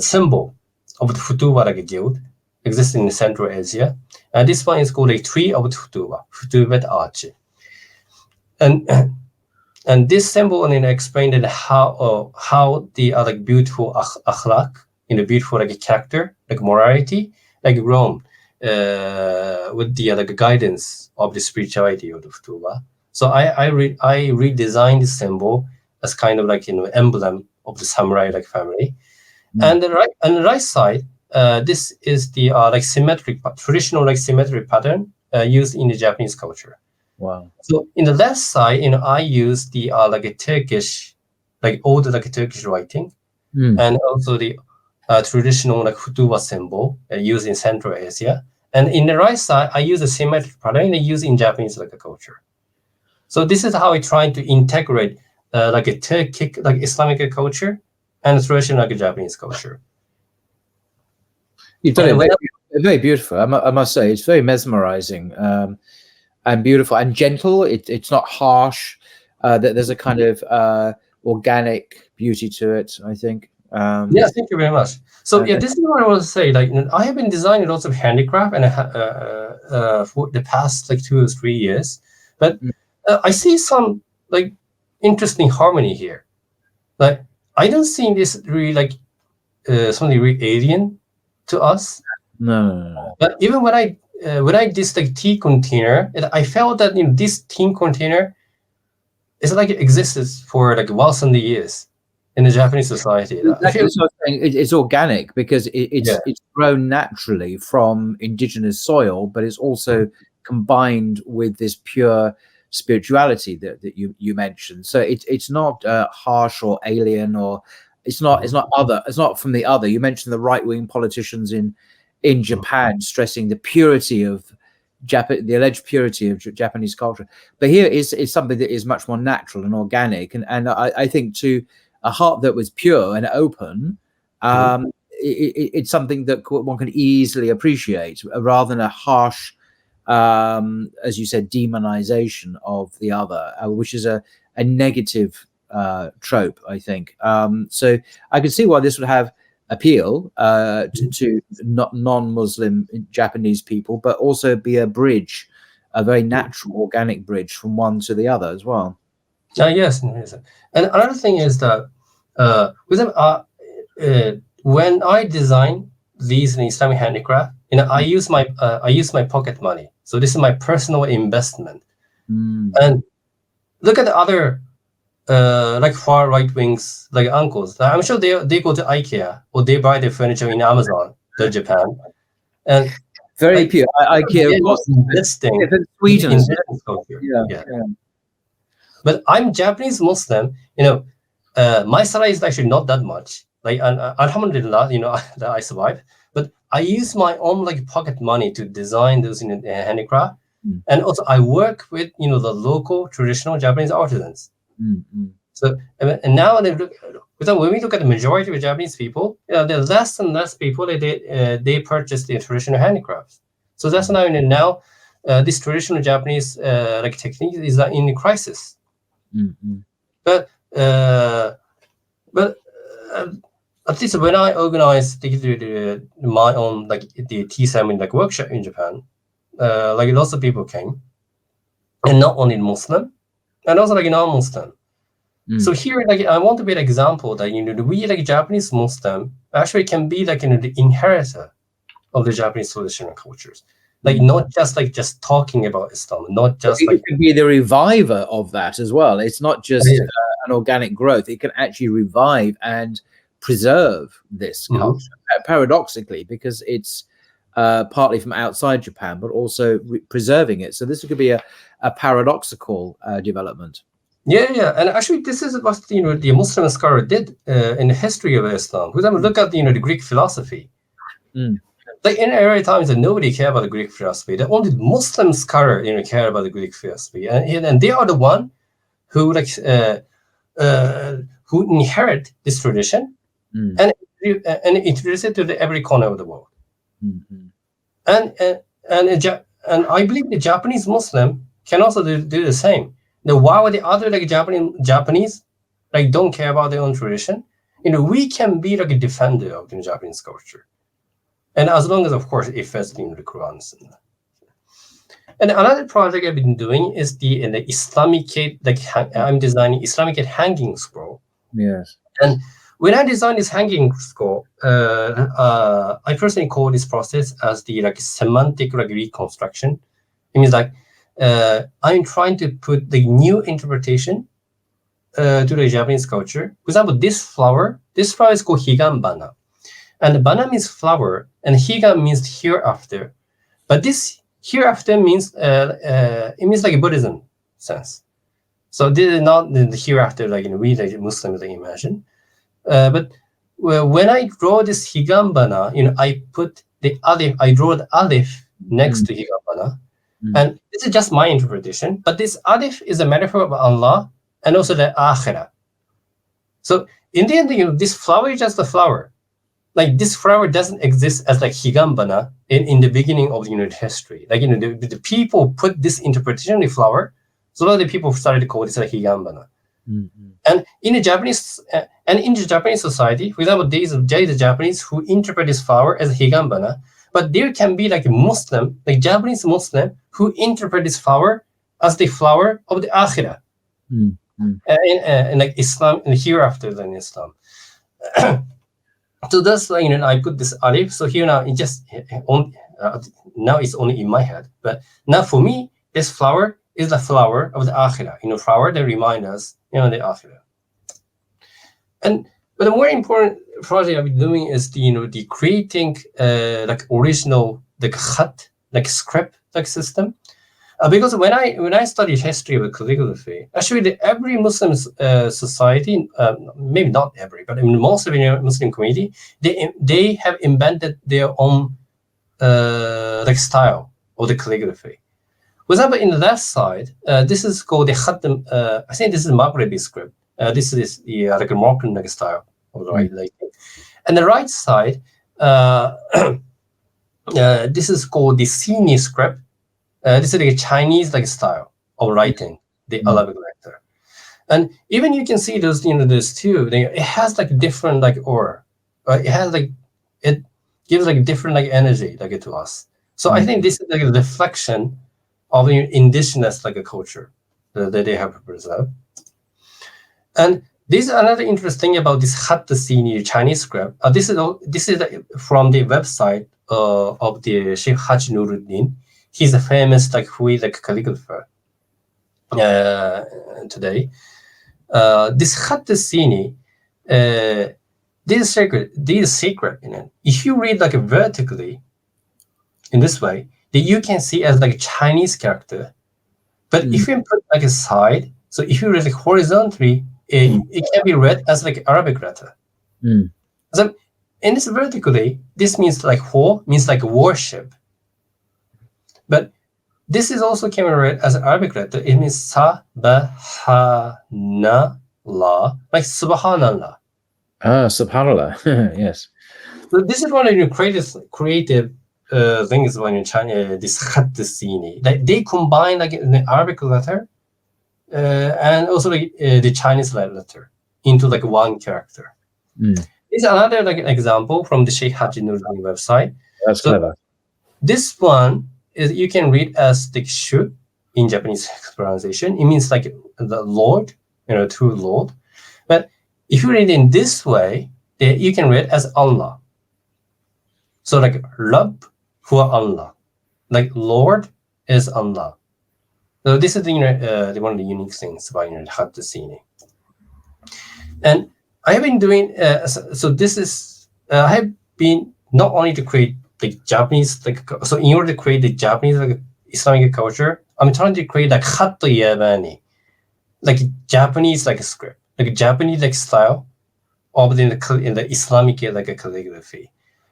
symbol of the Futuwa like guild existing in Central Asia. And this one is called a tree of Futuwa, Futuvet arch. And this symbol explained how the like beautiful akhlaq, beautiful like character, like morality, like Rome, with the like guidance of the spirituality of the Futuba. So I redesigned the symbol as kind of like emblem of the samurai like family. And on the right side, this is the like traditional like symmetric pattern used in the Japanese culture. Wow. So in the left side, I use the like a Turkish, like old like Turkish writing, and also the traditional like Futuba symbol used in Central Asia. And in the right side, I use a symmetric pattern used in Japanese like culture. So this is how I try to integrate like a Turkic like Islamic culture and traditional like Japanese culture. You've done it very beautiful. I must say, it's very mesmerizing and beautiful and gentle. It's not harsh. There's a kind of organic beauty to it, I think. Yeah, thank you very much. So yeah, this is what I want to say. Like, I have been designing lots of handicraft and for the past like 2 or 3 years, but I see some like interesting harmony here. Like, I don't see this really like something really alien to us. No. But even when I this like tea container, I felt that this tea container is like it exists for like 1,000 years in the Japanese society. Exactly. It's organic because it's grown naturally from indigenous soil, but it's also combined with this pure spirituality that you mentioned. So it's not harsh or alien, or it's not other. It's not from the other. You mentioned the right-wing politicians in Japan stressing the purity of the alleged purity of Japanese culture, but here is something that is much more natural and organic, and I think to a heart that was pure and open, it's something that one can easily appreciate, rather than a harsh, as you said, demonization of the other, which is a negative trope, I think. So I can see why this would have appeal to non-Muslim Japanese people, but also be a bridge, a very natural, organic bridge from one to the other as well. Yes. And another thing is that with them, when I design these in Islamic handicraft, I use my pocket money. So this is my personal investment. And look at the other like far right wings, like uncles. I'm sure they go to IKEA or they buy their furniture in Amazon, Japan, and very pure. IKEA investing in Sweden, culture. Yeah. But I'm Japanese Muslim. My salary is actually not that much. Like, alhamdulillah, that I survived. But I use my own like pocket money to design those handicraft, and also I work with the local traditional Japanese artisans. So and now when we look at the majority of Japanese people, there are less and less people they purchase the traditional handicrafts. So that's now this traditional Japanese like technique is in crisis. But at least when I organized my own like the tea ceremony like workshop in Japan, like lots of people came, and not only Muslim, and also like non-Muslim. So here, like, I want to be an example that we like Japanese Muslim actually can be like the inheritor of the Japanese traditional cultures, like not just talking about Islam, not just it can be the reviver of that as well. It's not just an organic growth; it can actually revive and preserve this culture, paradoxically, because it's partly from outside Japan, but also preserving it. So this could be a paradoxical development. Yeah, and actually, this is what the Muslim scholar did in the history of Islam. For example, look at the Greek philosophy. Like in early times, nobody cared about the Greek philosophy. The only Muslim scholar care about the Greek philosophy, and they are the one who who inherit this tradition and introduce it to every corner of the world. And I believe the Japanese Muslim can also do the same. Now, while the other like Japanese like don't care about their own tradition, we can be like a defender of the Japanese culture, and as long as, of course, it fits in the Quran. And another project I've been doing is the Islamicate. Like I'm designing Islamicate hanging scroll. Yes. And when I designed this hanging scroll, I personally call this process as the semantic reconstruction. It means I'm trying to put the new interpretation to the Japanese culture. For example, this flower is called higanbana. And bana means flower, and higan means hereafter. But this hereafter means, it means like a Buddhism sense. So this is not the hereafter like we like Muslims imagine. But when I draw this higanbana, I put the alif, I draw the alif next to higanbana. And this is just my interpretation, but this alif is a metaphor of Allah and also the akhirah. So in the end, this flower is just a flower. Like this flower doesn't exist as like higanbana in the beginning of history. Like the people put this interpretation of the flower, so a lot of the people started to call this like higanbana. And in the Japanese society, for example, there is a Japanese who interpret this flower as higanbana, but there can be like a Muslim, like Japanese Muslim, who interpret this flower as the flower of the akhirah, and like Islam, and hereafter than Islam. So that's why I put this alif. So here now it just now it's only in my head, but now for me, this flower is the flower of the akhirah. Flower that reminds us, the akhirah. But the more important project I've been doing is the creating like original like khat, like script like system. Because when I studied history of calligraphy, actually every Muslim society, maybe not every, but in most of the Muslim community, they have invented their own like style of the calligraphy. For example, in the left side, this is called the khat. I think this is Maghrebi script. This is the like a Moroccan like style of the right, like, and the right side, this is called the Sini script. This is like a Chinese like style of writing, the Arabic letter, and even you can see those those two. It has like different like aura. It has like it gives like different like energy like to us. So I think this is like a reflection of indigenous like a culture that they have preserved. And this is another interesting thing about this Khat Sini Chinese script. This is from the website of the Sheikh Haji Nuruddin. He's a famous like Hui like calligrapher today. This Khat Sini, this is sacred. If you read like vertically in this way, that you can see as like a Chinese character. But if you put like a side, so if you read like horizontally, it can be read as like Arabic letter. So in this vertically, this means like ho means like worship. But this is also can be read as Arabic letter. It means Subhanallah, like Subhanallah. Subhanallah. Yes. So this is one of the creative things when in China, this Khat Sini. Like they combine like the Arabic letter and also like the Chinese letter into like one character. This is another like example from the Sheikh Haji Nuruddin website. That's clever. This one is you can read as the Shu in Japanese pronunciation. It means like the Lord, true Lord. But if you read in this way, you can read as Allah. So like Rabb for Allah, like Lord is Allah. So this is one of the unique things about Khat Sini. And I have been doing so. This is I have been not only to create the Japanese like so. In order to create the Japanese like Islamic culture, I'm trying to create like Khat Yabani, like Japanese like script, like Japanese like style of in the Islamicate like a calligraphy.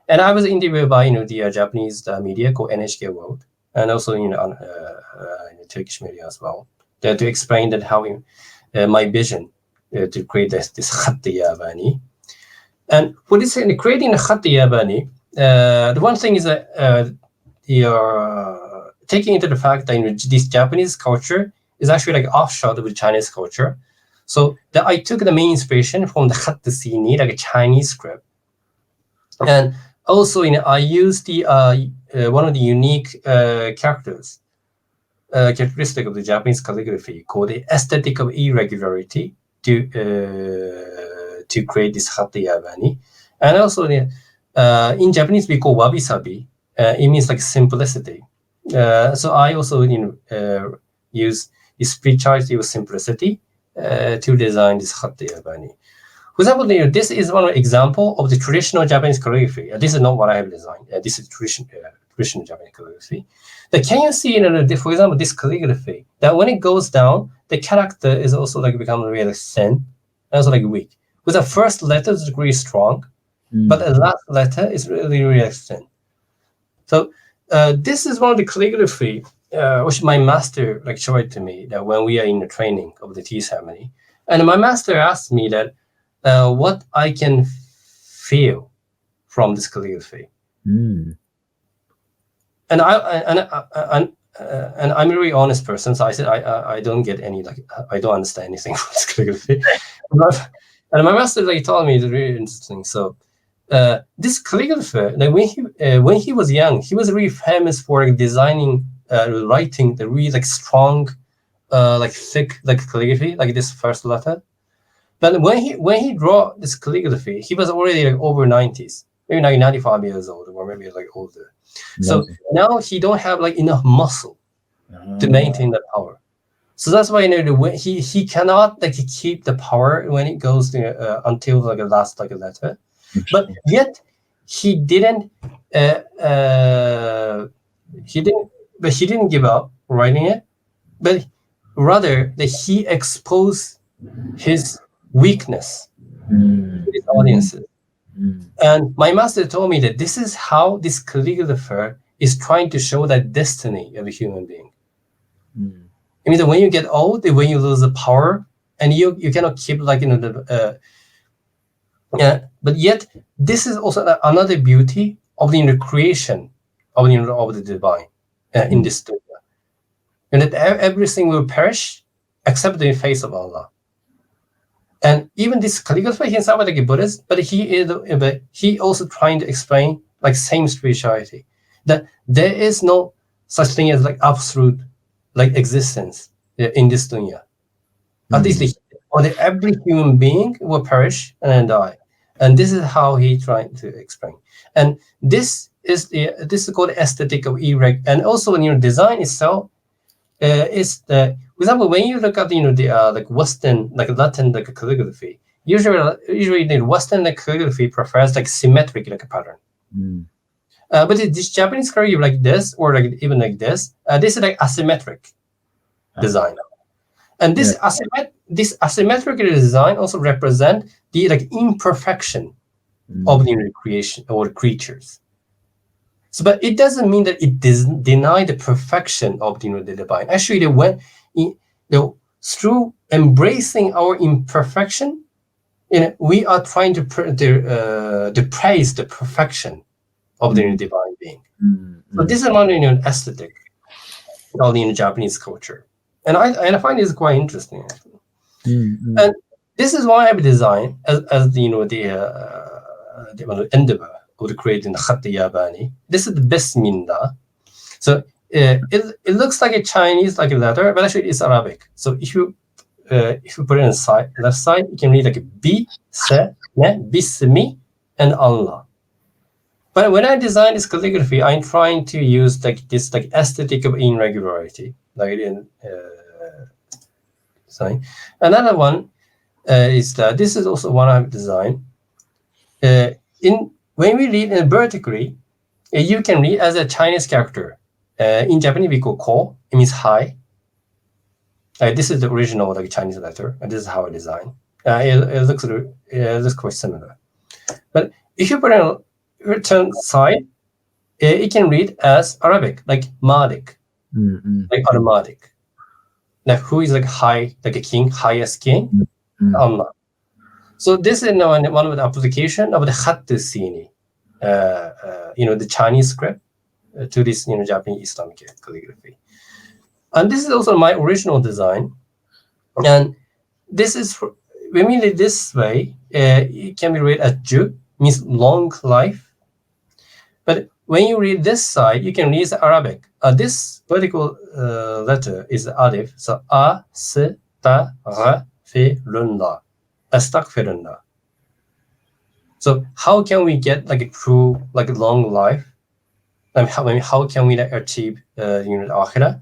And I was interviewed by the Japanese media called NHK World, and also on Turkish media as well, to explain that how my vision to create this Khat Yabani. And for this creating the Khat Yabani, the one thing is that you're taking into the fact that this Japanese culture is actually like offshot of the Chinese culture. So that I took the main inspiration from the Khat Sini, like a Chinese script, and also I used the one of the unique characteristic of the Japanese calligraphy called the aesthetic of irregularity to to create this Hatta Yabani. And also in Japanese we call wabi sabi. It means like simplicity. So I also use the spirituality of simplicity to design this Hatta Yabani. For example, this is one example of the traditional Japanese calligraphy. This is not what I have designed. This is traditional Japanese calligraphy. Can you see, for example, this calligraphy, that when it goes down, the character is also like become really thin, and also like weak. With the first letter is really strong, but the last letter is really, really thin. So this is one of the calligraphy which my master like showed to me that when we are in the training of the tea ceremony, and my master asked me that what I can feel from this calligraphy. And I'm a really honest person, so I said I don't get any I don't understand anything from this calligraphy. And my master told me it's really interesting. So this calligrapher, when he was young, he was really famous for designing, writing the really strong, thick calligraphy, like this first letter. But when he draw this calligraphy, he was already over 90s, maybe 95 years old, or maybe older. So now he don't have enough muscle to maintain the power. So that's why he cannot keep the power when it goes to, until the last letter. But yet he didn't give up writing it, but rather that he exposed his weakness to his audiences. And my master told me that this is how this calligrapher is trying to show that destiny of a human being. I mean that when you get old, when you lose the power, and you cannot keep but yet this is also another beauty of the creation of the divine in this dunya. And that everything will perish except the face of Allah. And even this calligrapher himself like a Buddhist, but he also trying to explain same spirituality, that there is no such thing as absolute existence in this dunya. At least every human being will perish and then die. And this is how he trying to explain. And this is called aesthetic of erect. And also design itself is the, for example, when you look at the Western Latin calligraphy, usually the Western calligraphy prefers symmetric pattern. But this Japanese calligraphy like this, or even like this is asymmetric design. And this asymmetric design also represent the imperfection of the creation or creatures. So, but it doesn't mean that it deny the perfection of the divine. Actually, through embracing our imperfection, we are trying to praise the perfection of the divine being. So this is one aesthetic of the Japanese culture, and I find this quite interesting actually. And this is why I have designed as the endeavor of creating the Hatta Yabani. This is the Bismillah. So it looks like a Chinese letter, but actually it's Arabic. So if you put it on the left side, you can read Bi, Se, Ne, Bismi, and Allah. But when I design this calligraphy, I'm trying to use this aesthetic of irregularity, design. Another one is that this is also one I've designed. When we read vertically, you can read as a Chinese character. In Japanese, we call ko. It means high. This is the original Chinese letter, and this is how I design. It looks quite similar. But if you put it on return side, it can read as Arabic, Madik, automatic. Who is high, a king, highest king? Allah. So this is one of the application of the Khatt Sini, the Chinese script to this Japanese Islamicate calligraphy. And this is also my original design. And this is when we read this way, it can be read as Ju, means long life. But when you read this side, you can read the Arabic. This vertical letter is alif. So A, S, Ta, Ra, Fi, Lun, La. Astaghfirullah. So how can we get like a true like long life? How can we like achieve akhira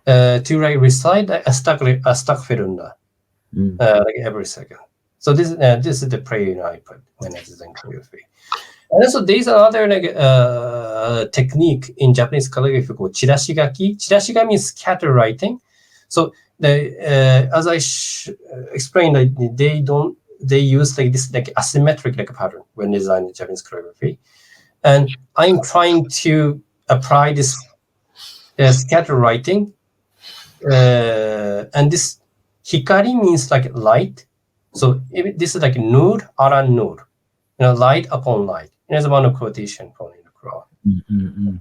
to like recite astaghfirullah like every second. So this is the prayer I put when I design calligraphy. And also there's another like technique in Japanese calligraphy called chirashigaki. Chirashiga means scatter writing. So as I explained, they use like this like asymmetric like pattern when designing Japanese calligraphy, and I'm trying to apply this scatter writing, and this hikari means like light. So this is like nur ala nur, light upon light. And there's one quotation from the Quran.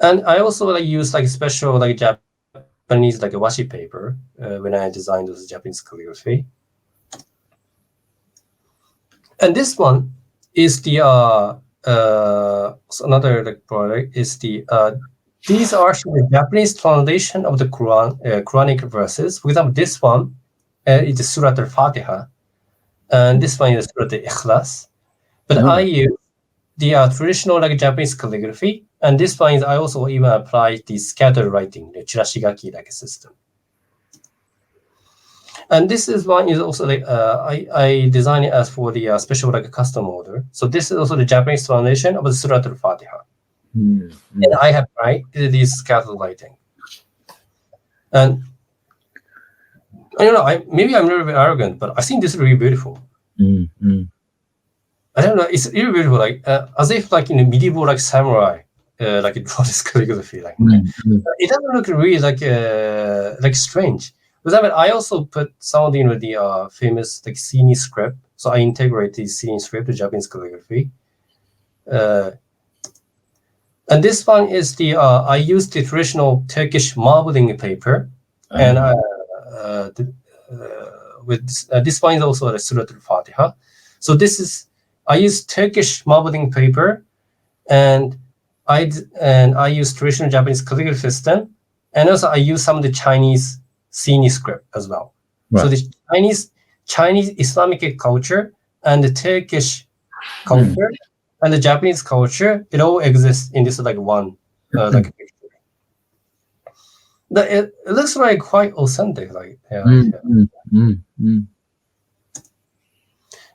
And I also like use like special like Japanese like washi paper when I designed those Japanese calligraphy. And this one is the another like product is the these are the Japanese translation of the Quran, Quranic verses. For example, this one is Surat al-Fatiha, and this one is Surat al-Ikhlas. But I use the traditional like Japanese calligraphy, and this one is I also even apply the scatter writing, the chirashigaki like system. And this is one is also like I designed it as for the special like custom order. So this is also the Japanese translation of the Surat al-Fatiha. And I have this scatter lighting. And I don't know, maybe I'm a little bit arrogant, but I think this is really beautiful. I don't know, it's really beautiful, like as if like in a medieval like samurai, like it draw this calligraphy, like it doesn't look really like strange. But I also put some of the famous like Sini script, so I integrate the Sini script to Japanese calligraphy. And this one is the I use the traditional Turkish marbling paper, and with this one is also the Surat al-Fatiha. So this is I use Turkish marbling paper, and I use traditional Japanese calligraphy system, and also I use some of the Chinese Sini script as well. Right. So the Chinese Islamicate culture and the Turkish culture and the Japanese culture, it all exists in this like one like picture. It looks like quite authentic, like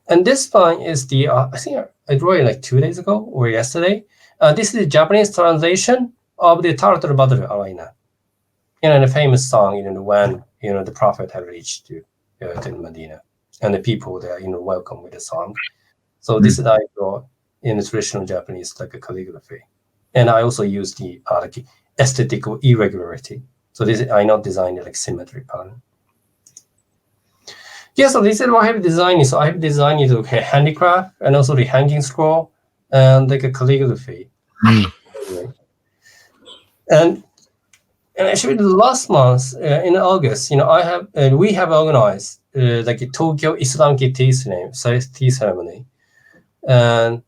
And this one is the I think I drew it like 2 days ago or yesterday. This is the Japanese translation of the Tartar Badr Alaina. The famous song, when the Prophet had reached to Medina, and the people there, welcome with the song. So this is I draw in the traditional Japanese like a calligraphy, and I also use the like aesthetical irregularity. So this I not designed it like symmetric pattern. Yeah, so this is what I have designed. So I have designed it okay, handicraft and also the hanging scroll and like a calligraphy. And actually, last month in August, we have organized like a Tokyo Islamicate tea ceremony, and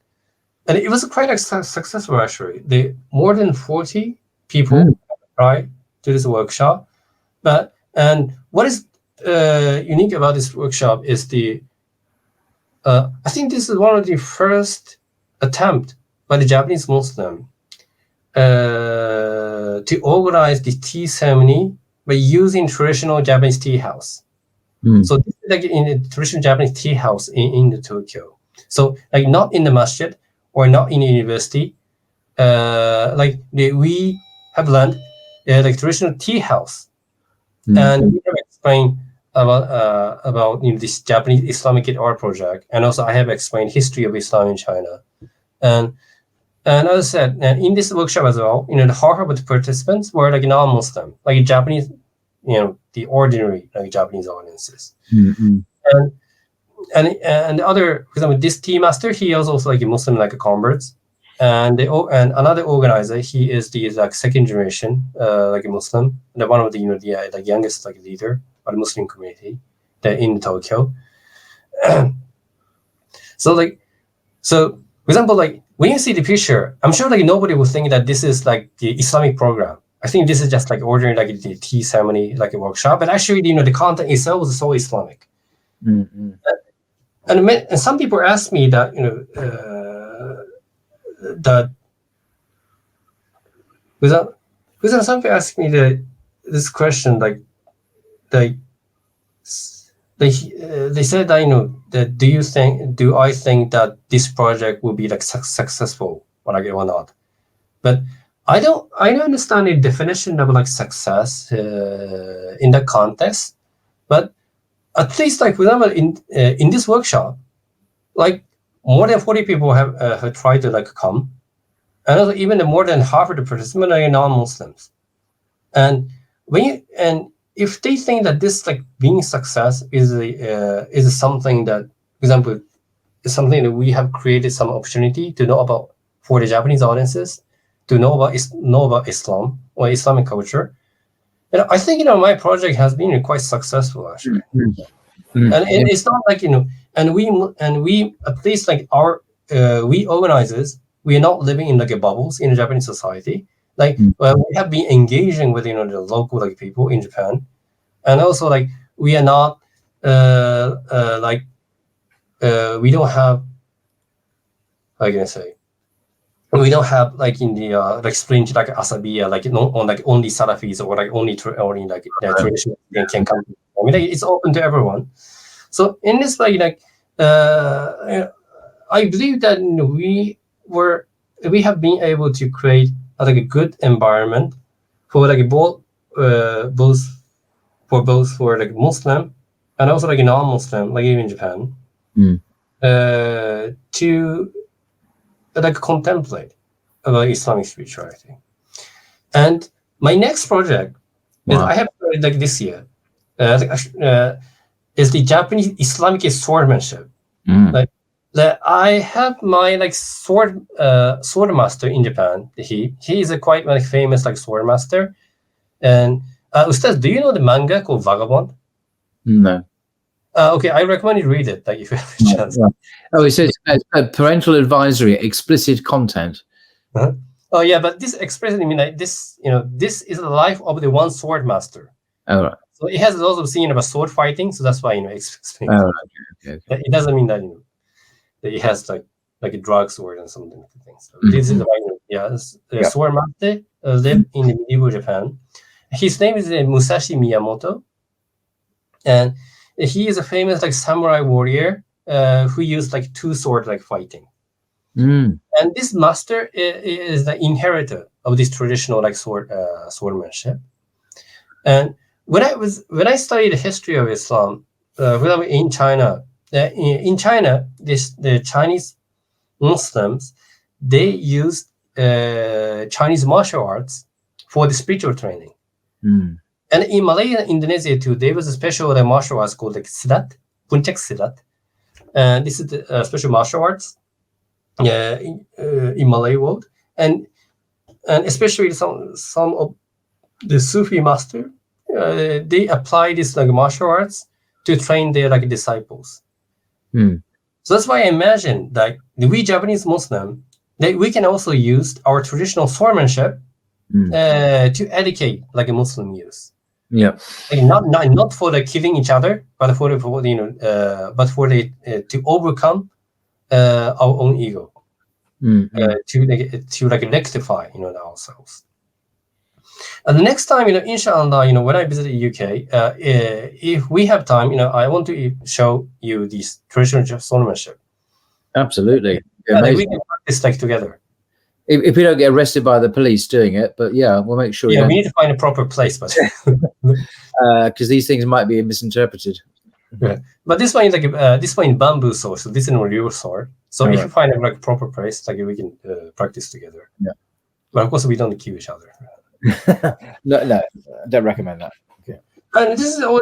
it was quite successful actually. More than 40 people tried to this workshop, and what is unique about this workshop is I think this is one of the first attempt by the Japanese Muslim to organize the tea ceremony by using traditional Japanese tea house. So this is like in the traditional Japanese tea house in the Tokyo. So like not in the masjid or not in the university. We have learned like traditional tea house, and we have explained about this Japanese Islamicate art project, and also I have explained history of Islam in China, and as I said, and in this workshop as well, the half of the participants were like non-Muslim, like Japanese, the ordinary like Japanese audiences, and the other, for example, this tea master, he is also like a Muslim like a converts, and another organizer, he is the like second generation like a Muslim, and one of the the youngest like leader of the Muslim community in Tokyo. So for example, like when you see the picture, I'm sure like nobody will think that this is like the Islamic program. I think this is just like ordinary like the tea ceremony like a workshop, but actually the content itself is so Islamic. And some people ask me that, that without some people ask me this question, like they said that, that do I think that this project will be like successful or not? But I don't understand the definition of like success in that context. But at least, like, for example, in this workshop, like more than 40 people have tried to like come, and also even more than half of the participants are non-Muslims. And if they think that this like being success is something that, for example, is something that we have created some opportunity to know about for the Japanese audiences, to know about Islam or Islamic culture. And I think my project has been quite successful actually. And it's not like and we at least like our we organizers, we are not living in like a bubbles in Japanese society. Like we have been engaging with the local like people in Japan, and also like we are not we don't have, how can I say, we don't have like in the like spring like asabiya like on like only Salafis or like only like traditional can come. I mean, like, it's open to everyone. So in this I believe that we have been able to create like a good environment for like both for like Muslim and also like non-Muslim, like even in Japan, to like contemplate about Islamic spirituality. And my next project is I have started like this year. Is the Japanese Islamic swordmanship. Like that, I have my like sword master in Japan. He is a quite like famous like sword master. And Ustaz, do you know the manga called Vagabond? No. Okay, I recommend you read it. Like if you have a chance. Oh, it says parental advisory, explicit content. Oh yeah, but this explicitly mean like this. This is the life of the one sword master. Oh right. So it has a lot of scene about sword fighting, so that's why explain. Oh right. Okay. It doesn't mean that that it has like a drug sword and some different things. So this is the sword master lived in the medieval Japan. His name is Musashi Miyamoto, and he is a famous like samurai warrior who used like two swords like fighting. And this master is the inheritor of this traditional like swordmanship. And when I studied the history of Islam, in China, the Chinese Muslims, they used Chinese martial arts for the spiritual training. And in Malaya and Indonesia too, there was a special martial arts called like Silat, Puncak Silat. And this is the special martial arts in Malay world. And especially some of the Sufi master, they apply this like martial arts to train their like disciples. So that's why I imagine that we Japanese Muslim, that we can also use our traditional swordsmanship to educate like a Muslim youth. Yeah, like not for the killing each other, but for to overcome our own ego, to rectify ourselves. And the next time, inshallah, when I visit the UK, if we have time, I want to show you this traditional swordsmanship. Absolutely. And we can practice like together. If we don't get arrested by the police doing it, but yeah, we'll make sure. Yeah, we need to find a proper place, but because these things might be misinterpreted. Yeah. But this one is like this one is bamboo sword, so this is a real sword. So if you find a proper place, like we can practice together. Yeah. But of course, we don't kill each other. No, don't recommend that. Okay. And this is all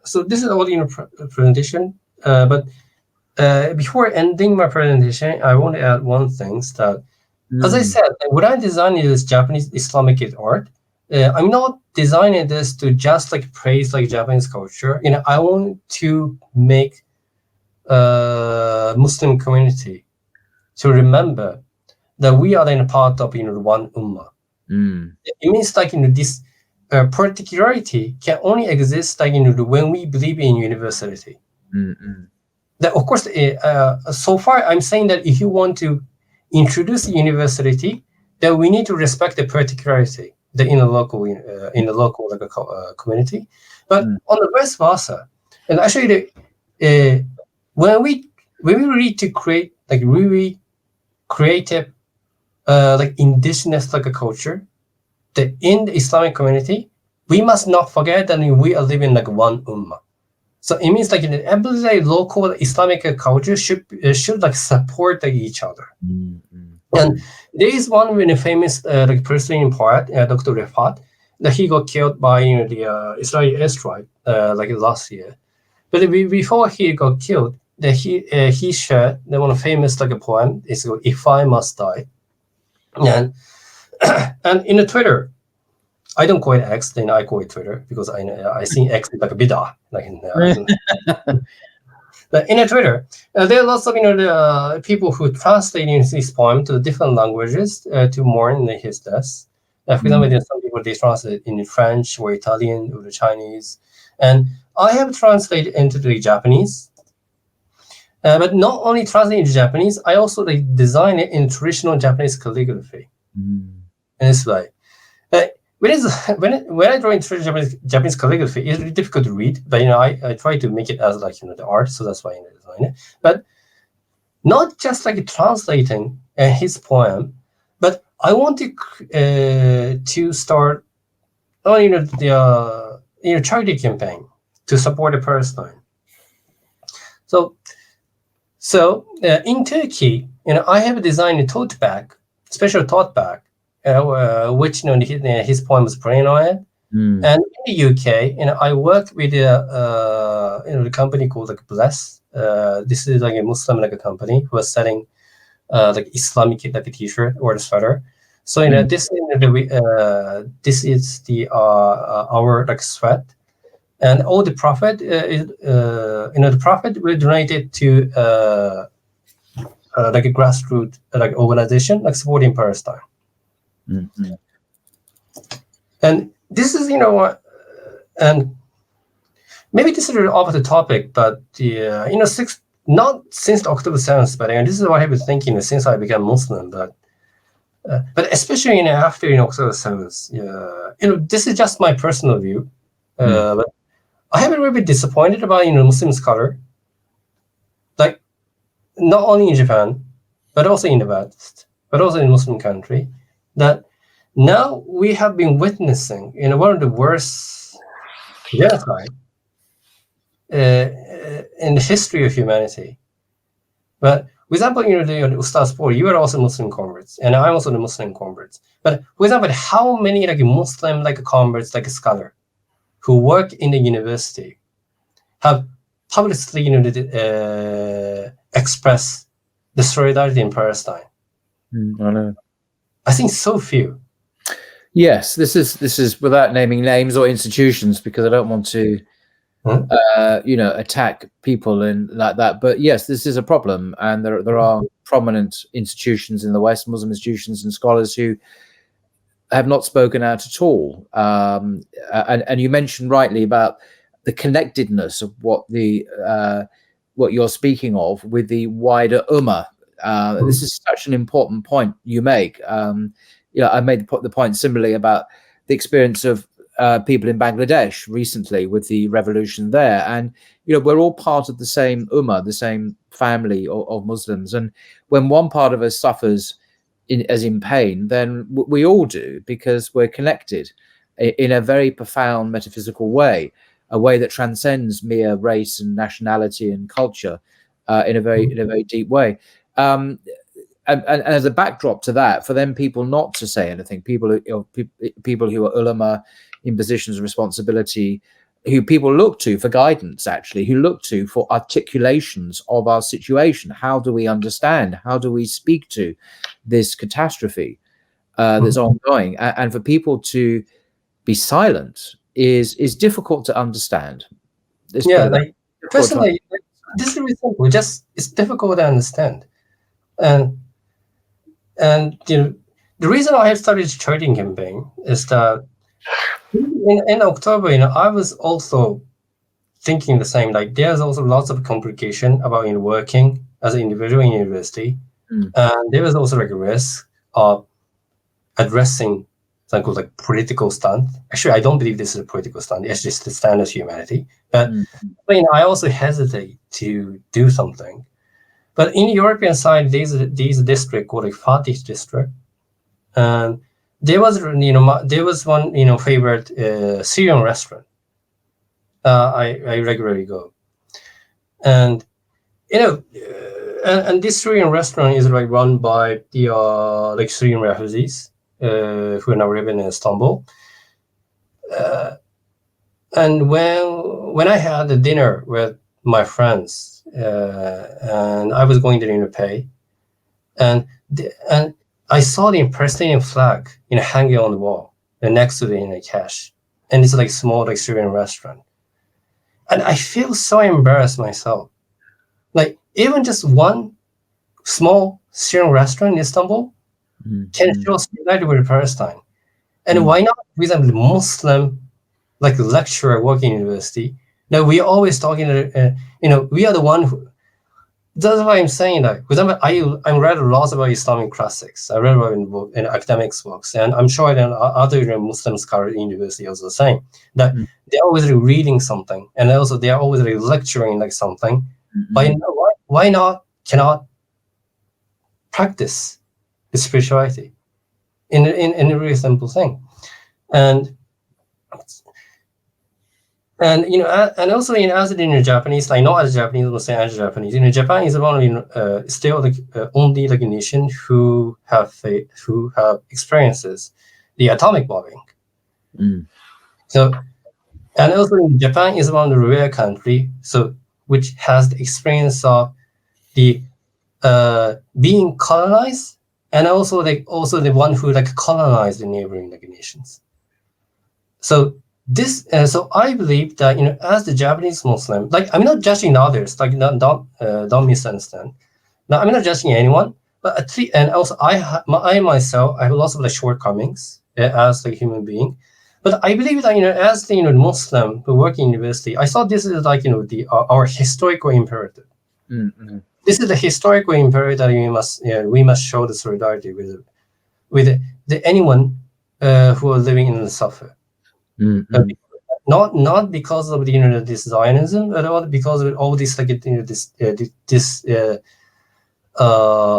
so this is all presentation. But before ending my presentation, I want to add one thing that, as I said, when I designed this Japanese Islamicate art, I'm not designing this to just like praise like Japanese culture. I want to make Muslim community to remember that we are in a part of one ummah. It means like this particularity can only exist like when we believe in universality. That, of course, so far I'm saying that if you want to introduce universality, then we need to respect the particularity in the local community. But on the vice versa, and actually, when we need to create like really creative like indigenous like a culture, that in the Islamic community, we must not forget that we are living like one ummah. So it means like in every local Islamic culture should like support like, each other. And there is one really famous like person in poet, Dr. Refat, that he got killed by the Israeli airstrike like last year. But before he got killed, that he shared the one famous like a poem. It's called "If I Must Die," and in the Twitter. I don't call it X, then I call it Twitter because I see X like a bid'ah. Like but in a Twitter, there are lots of the, people who translate this poem to different languages to mourn his death. For example, there's some people they translate in French or Italian or Chinese, and I have translated into the Japanese. But not only translate into Japanese, I also like design it in traditional Japanese calligraphy. In this way. When I draw in Japanese calligraphy, it's really difficult to read. But I try to make it as like the art, so that's why I design it. But not just like translating his poem, but I want to start the charity campaign to support Palestine. So in Turkey, I have designed a tote bag, special tote bag. Which his poem was printed on it, and in the UK, I work with the company called like Bless. This is like a Muslim like a company who is selling like Islamicate like a T-shirt or a sweater. So this is the our like sweat, and all the profit is the profit we donated to like a grassroots like organization like supporting Palestine. And this is, and maybe this is off the topic, but not since October 7th, but this is what I've been thinking since I became Muslim. But especially after October 7th, this is just my personal view. But I have been really disappointed about Muslim scholar, like not only in Japan, but also in the West, but also in Muslim country. That now we have been witnessing one of the worst genocide in the history of humanity. But for example, the Ustaz Paul, you are also Muslim converts, and I'm also the Muslim converts. But for example, how many like Muslim like converts, like a scholar, who work in the university, have publicly expressed the solidarity in Palestine? I know. I think so few. Yes, this is without naming names or institutions, because I don't want to, attack people and like that. But yes, this is a problem, and there are prominent institutions in the West, Muslim institutions and scholars who have not spoken out at all. And you mentioned rightly about the connectedness of what you're speaking of with the wider ummah. This is such an important point you make. I made the point similarly about the experience of people in Bangladesh recently with the revolution there, and we're all part of the same ummah, the same family of Muslims, and when one part of us suffers as in pain, then we all do, because we're connected in a very profound metaphysical way, a way that transcends mere race and nationality and culture in a very deep way. And as a backdrop to that, for them people not to say anything, people who are ulama in positions of responsibility, who people look to for guidance, actually, who look to for articulations of our situation. How do we understand? How do we speak to this catastrophe that's ongoing? And for people to be silent is difficult to understand. Personally, this is really simple. It's difficult to understand. And the reason I have started trading campaign is that in October, I was also thinking the same. Like there's also lots of complication about working as an individual in university, and there was also like a risk of addressing something called like political stunt. Actually, I don't believe this is a political stunt. It's just the standard of humanity. But I also hesitate to do something. But in the European side, these district called like Fatih district, and there was one favorite Syrian restaurant. I regularly go, and and this Syrian restaurant is like run by the like Syrian refugees who are now living in Istanbul. And when I had a dinner with my friends, and I was going to pay, and I saw the Palestinian flag hanging on the wall next to the cash, and it's like small like Syrian restaurant, and I feel so embarrassed myself. Like even just one small Syrian restaurant in Istanbul can show solidarity with Palestine, and why not with a Muslim like lecturer working in university? Now we are always talking, we are the one who. That's why I'm saying that. For example, I read lots about Islamic classics. I read about in academics books, and I'm sure that other Muslim scholars in university also saying that they're always reading something, and also they are always lecturing like something. But you know what? Why not cannot practice the spirituality in a really simple thing, and and also as in Japanese, like not as Japanese, but say as Japanese. Japan is one of still like only like a nation who have experiences the atomic bombing. So, and also Japan is one of the rare country which has the experience of the being colonized, and also the one who like colonized the neighboring like nations. So so I believe that as the Japanese Muslim, like I'm not judging others, like don't misunderstand. Now I'm not judging anyone, but at least, and also I myself I have lots of like shortcomings as a human being, but I believe that as the Muslim who work in university, I thought this is like our historical imperative. This is the historical imperative that we must show the solidarity with anyone who are living in the Suffer. Not because of this Zionism, but because of all this like this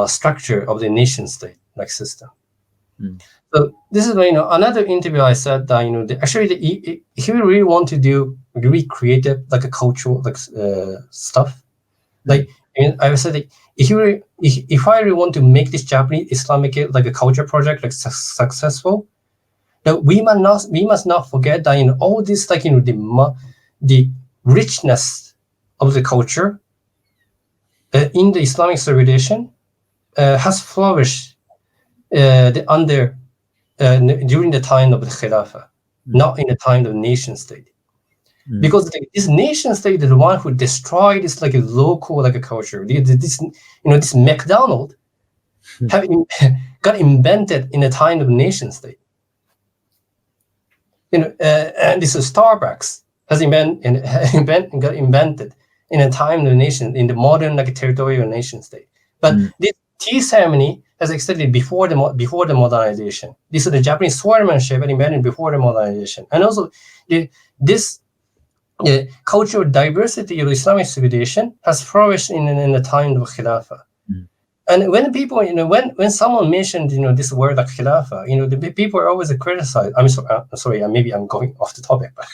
structure of the nation state like system. So this is another interview I said that actually if you really want to do really creative like a cultural like stuff, like I said that if I really want to make this Japanese Islamicate like a culture project like successful. Now we must not forget that all this like the richness of the culture in the Islamic civilization has flourished during the time of the Khilafah, not in the time of the nation state, because this nation state is the one who destroyed this like a local like a culture. This McDonald's got invented in the time of the nation state. And this Starbucks has got invented in a time of the nation, in the modern like territorial nation state. But this tea ceremony has existed before the modernization. This is the Japanese swordsmanship invented before the modernization, and also this cultural diversity of Islamic civilization has flourished in the time of Khilafah. And when people, when someone mentioned, this word like Khilafah, the people are always criticized. I'm sorry, maybe I'm going off the topic, but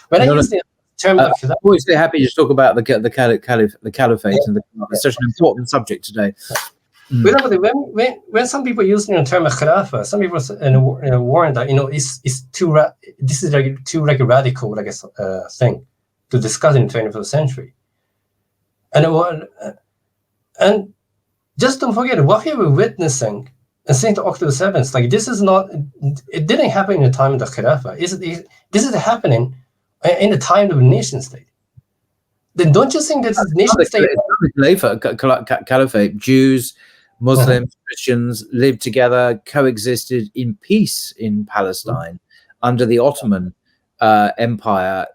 when I use the term of Khilafah, I'm always very happy to talk about the caliphate, and it's such an important subject today. When some people use the term of Khilafah, some people warn that it's too this is like too like a radical like a thing to discuss in the 21st century, and just don't forget what we were witnessing in St. October 7th. Like this is not, it didn't happen in the time of the Khilafah. This is happening in the time of the nation state. Then don't you think that the nation state... Caliphate, Jews, Muslims, Christians lived together, coexisted in peace in Palestine under the Ottoman Empire.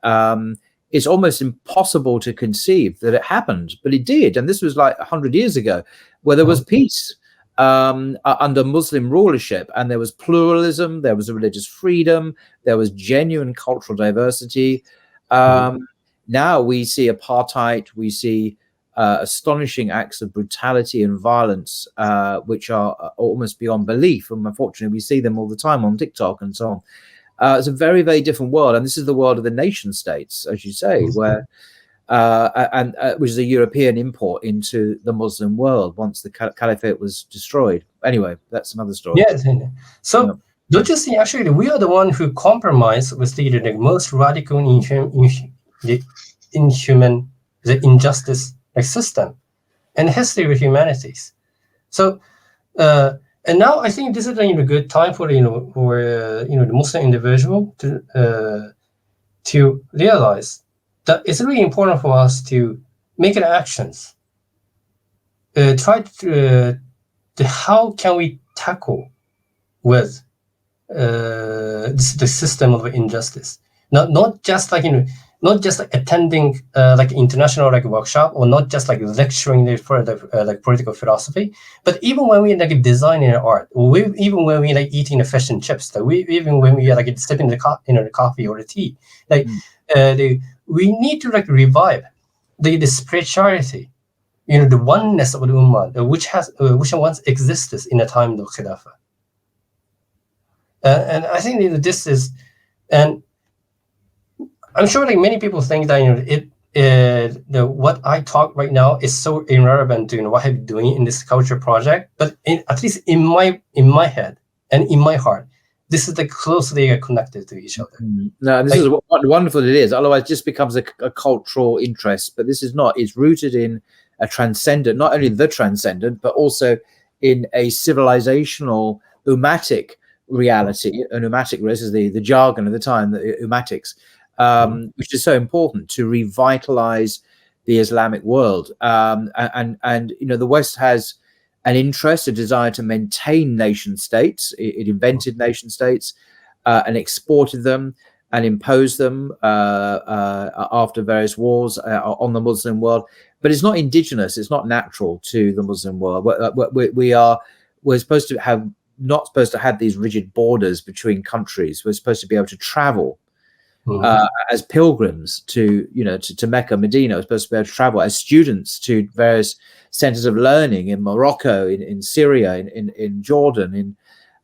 it's almost impossible to conceive that it happened, but it did. And this was like 100 years ago, where there was peace under Muslim rulership, and there was pluralism, there was religious freedom, there was genuine cultural diversity. Now we see apartheid, we see astonishing acts of brutality and violence, which are almost beyond belief. And unfortunately, we see them all the time on TikTok and so on. It's a very, very different world. And this is the world of the nation states, as you say, where which is a European import into the Muslim world once the caliphate was destroyed. Anyway, that's another story. Yes. So don't you see, actually, we are the one who compromise with the most radical inhuman, the injustice system and history of humanities. So, and now I think this is a good time for the Muslim individual to realize that it's really important for us to make it actions. Try to how can we tackle with the system of injustice? Not just like not just like attending like international like workshop, or not just like lecturing for the like political philosophy, but even when we like designing art, or even when we like eating the fish and chips, that even when we like sipping the coffee or the tea, like we need to like revive the spirituality, the oneness of the ummah, which once existed in the time of Khilafah. And I think this is, and I'm sure like many people think that what I talk right now is so irrelevant to what I'm doing in this culture project. But at least in my head and in my heart, this is like closely connected to each other. No, this is what wonderful it is. Otherwise, it just becomes a cultural interest. But this is not. It's rooted in a transcendent, not only the transcendent, but also in a civilizational ummatic reality. An ummatic, this is the jargon of the time, the ummatics. Which is so important to revitalize the Islamic world. And the West has an interest, a desire to maintain nation states. It invented nation states and exported them and imposed them after various wars on the Muslim world. But it's not indigenous. It's not natural to the Muslim world. We're supposed to have not supposed to have these rigid borders between countries. We're supposed to be able to travel as pilgrims to Mecca, Medina. We're supposed to be able to travel as students to various centers of learning in Morocco, in Syria, in Jordan,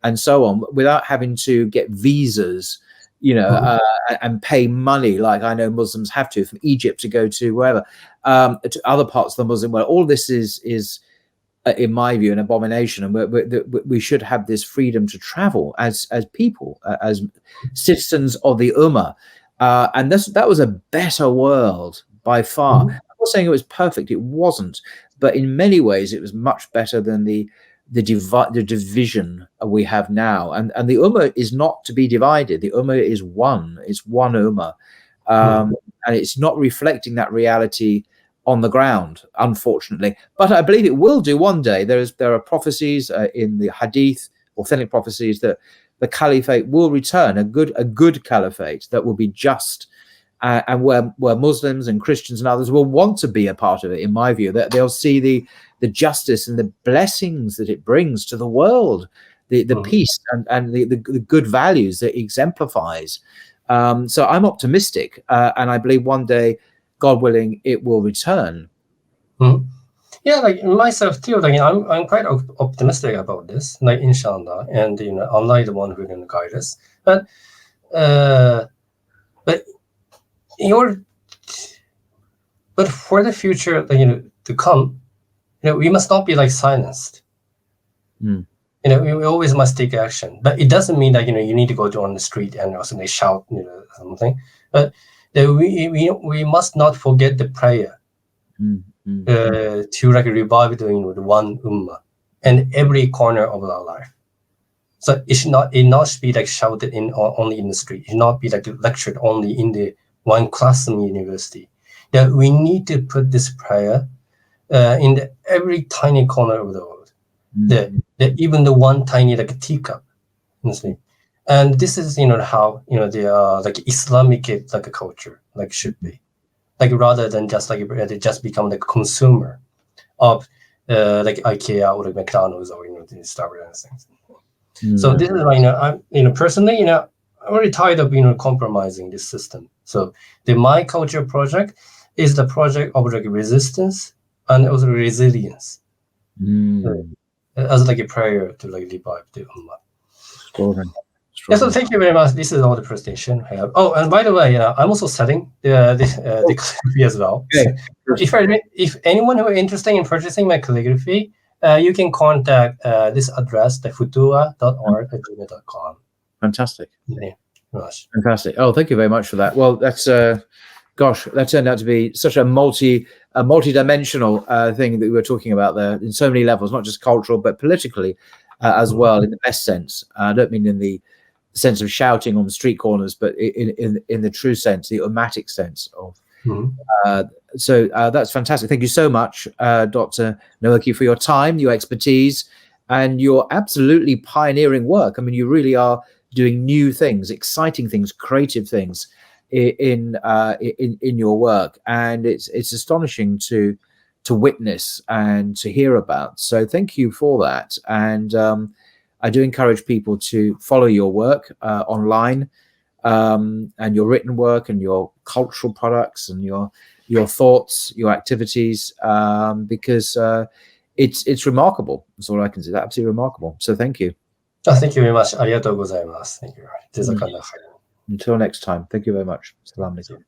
and so on, without having to get visas, and pay money like I know Muslims have to from Egypt to go to wherever, to other parts of the Muslim world. All this is in my view, an abomination, and we should have this freedom to travel as people, as citizens of the Ummah, and that was a better world by far. I'm not saying it was perfect; it wasn't, but in many ways, it was much better than the division we have now. And the Ummah is not to be divided. The Ummah is one; it's one Ummah, and it's not reflecting that reality on the ground, unfortunately, but I believe it will do one day. There are prophecies in the Hadith, authentic prophecies, that the caliphate will return, a good caliphate that will be just, and where Muslims and Christians and others will want to be a part of it. In my view, that they'll see the justice and the blessings that it brings to the world, the peace and the good values that it exemplifies. So I'm optimistic, and I believe one day, God willing, it will return. Yeah, like myself too. Like I'm quite optimistic about this. Like inshallah, and I'm not the one who can guide us. But for the future, to come, we must not be like silenced. We always must take action. But it doesn't mean that you need to go on the street and also shout something. But we must not forget the prayer to like revive the one ummah in every corner of our life. So it not be like shouted in only in the street. It should not be like lectured only in the one classroom university. That we need to put this prayer in every tiny corner of the world. Even the one tiny like teacup, honestly. And this is how the like Islamicate like a culture like should be. like rather than just like they just become like a consumer of like IKEA or like McDonald's or Starbucks and things. So this is why I'm personally I'm already tired of compromising this system. So the My Culture project is the project of like resistance and also resilience as like a prayer to like revive the Ummah. Yeah, so thank you very much. This is all the presentation I have. Oh, and by the way, I'm also selling the calligraphy as well. Okay. If anyone who is interested in purchasing my calligraphy, you can contact this address, the futua.org@gmail.com. Fantastic. Yeah, fantastic. Oh, thank you very much for that. Well, that's gosh, that turned out to be such a multi-dimensional thing that we were talking about there in so many levels, not just cultural but politically as well, in the best sense. I don't mean in the sense of shouting on the street corners, but in the true sense, the ummatic sense of. So that's fantastic. Thank you so much, Dr. Naoki, for your time, your expertise, and your absolutely pioneering work. I mean, you really are doing new things, exciting things, creative things in your work, and it's astonishing to witness and to hear about. So thank you for that, and I do encourage people to follow your work online, and your written work and your cultural products and your thoughts, your activities, because it's remarkable. That's all I can say. That's absolutely remarkable. So thank you. Thank you very much. ありがとうございます。Thank you. Until next time. Thank you very much. Salam alaikum.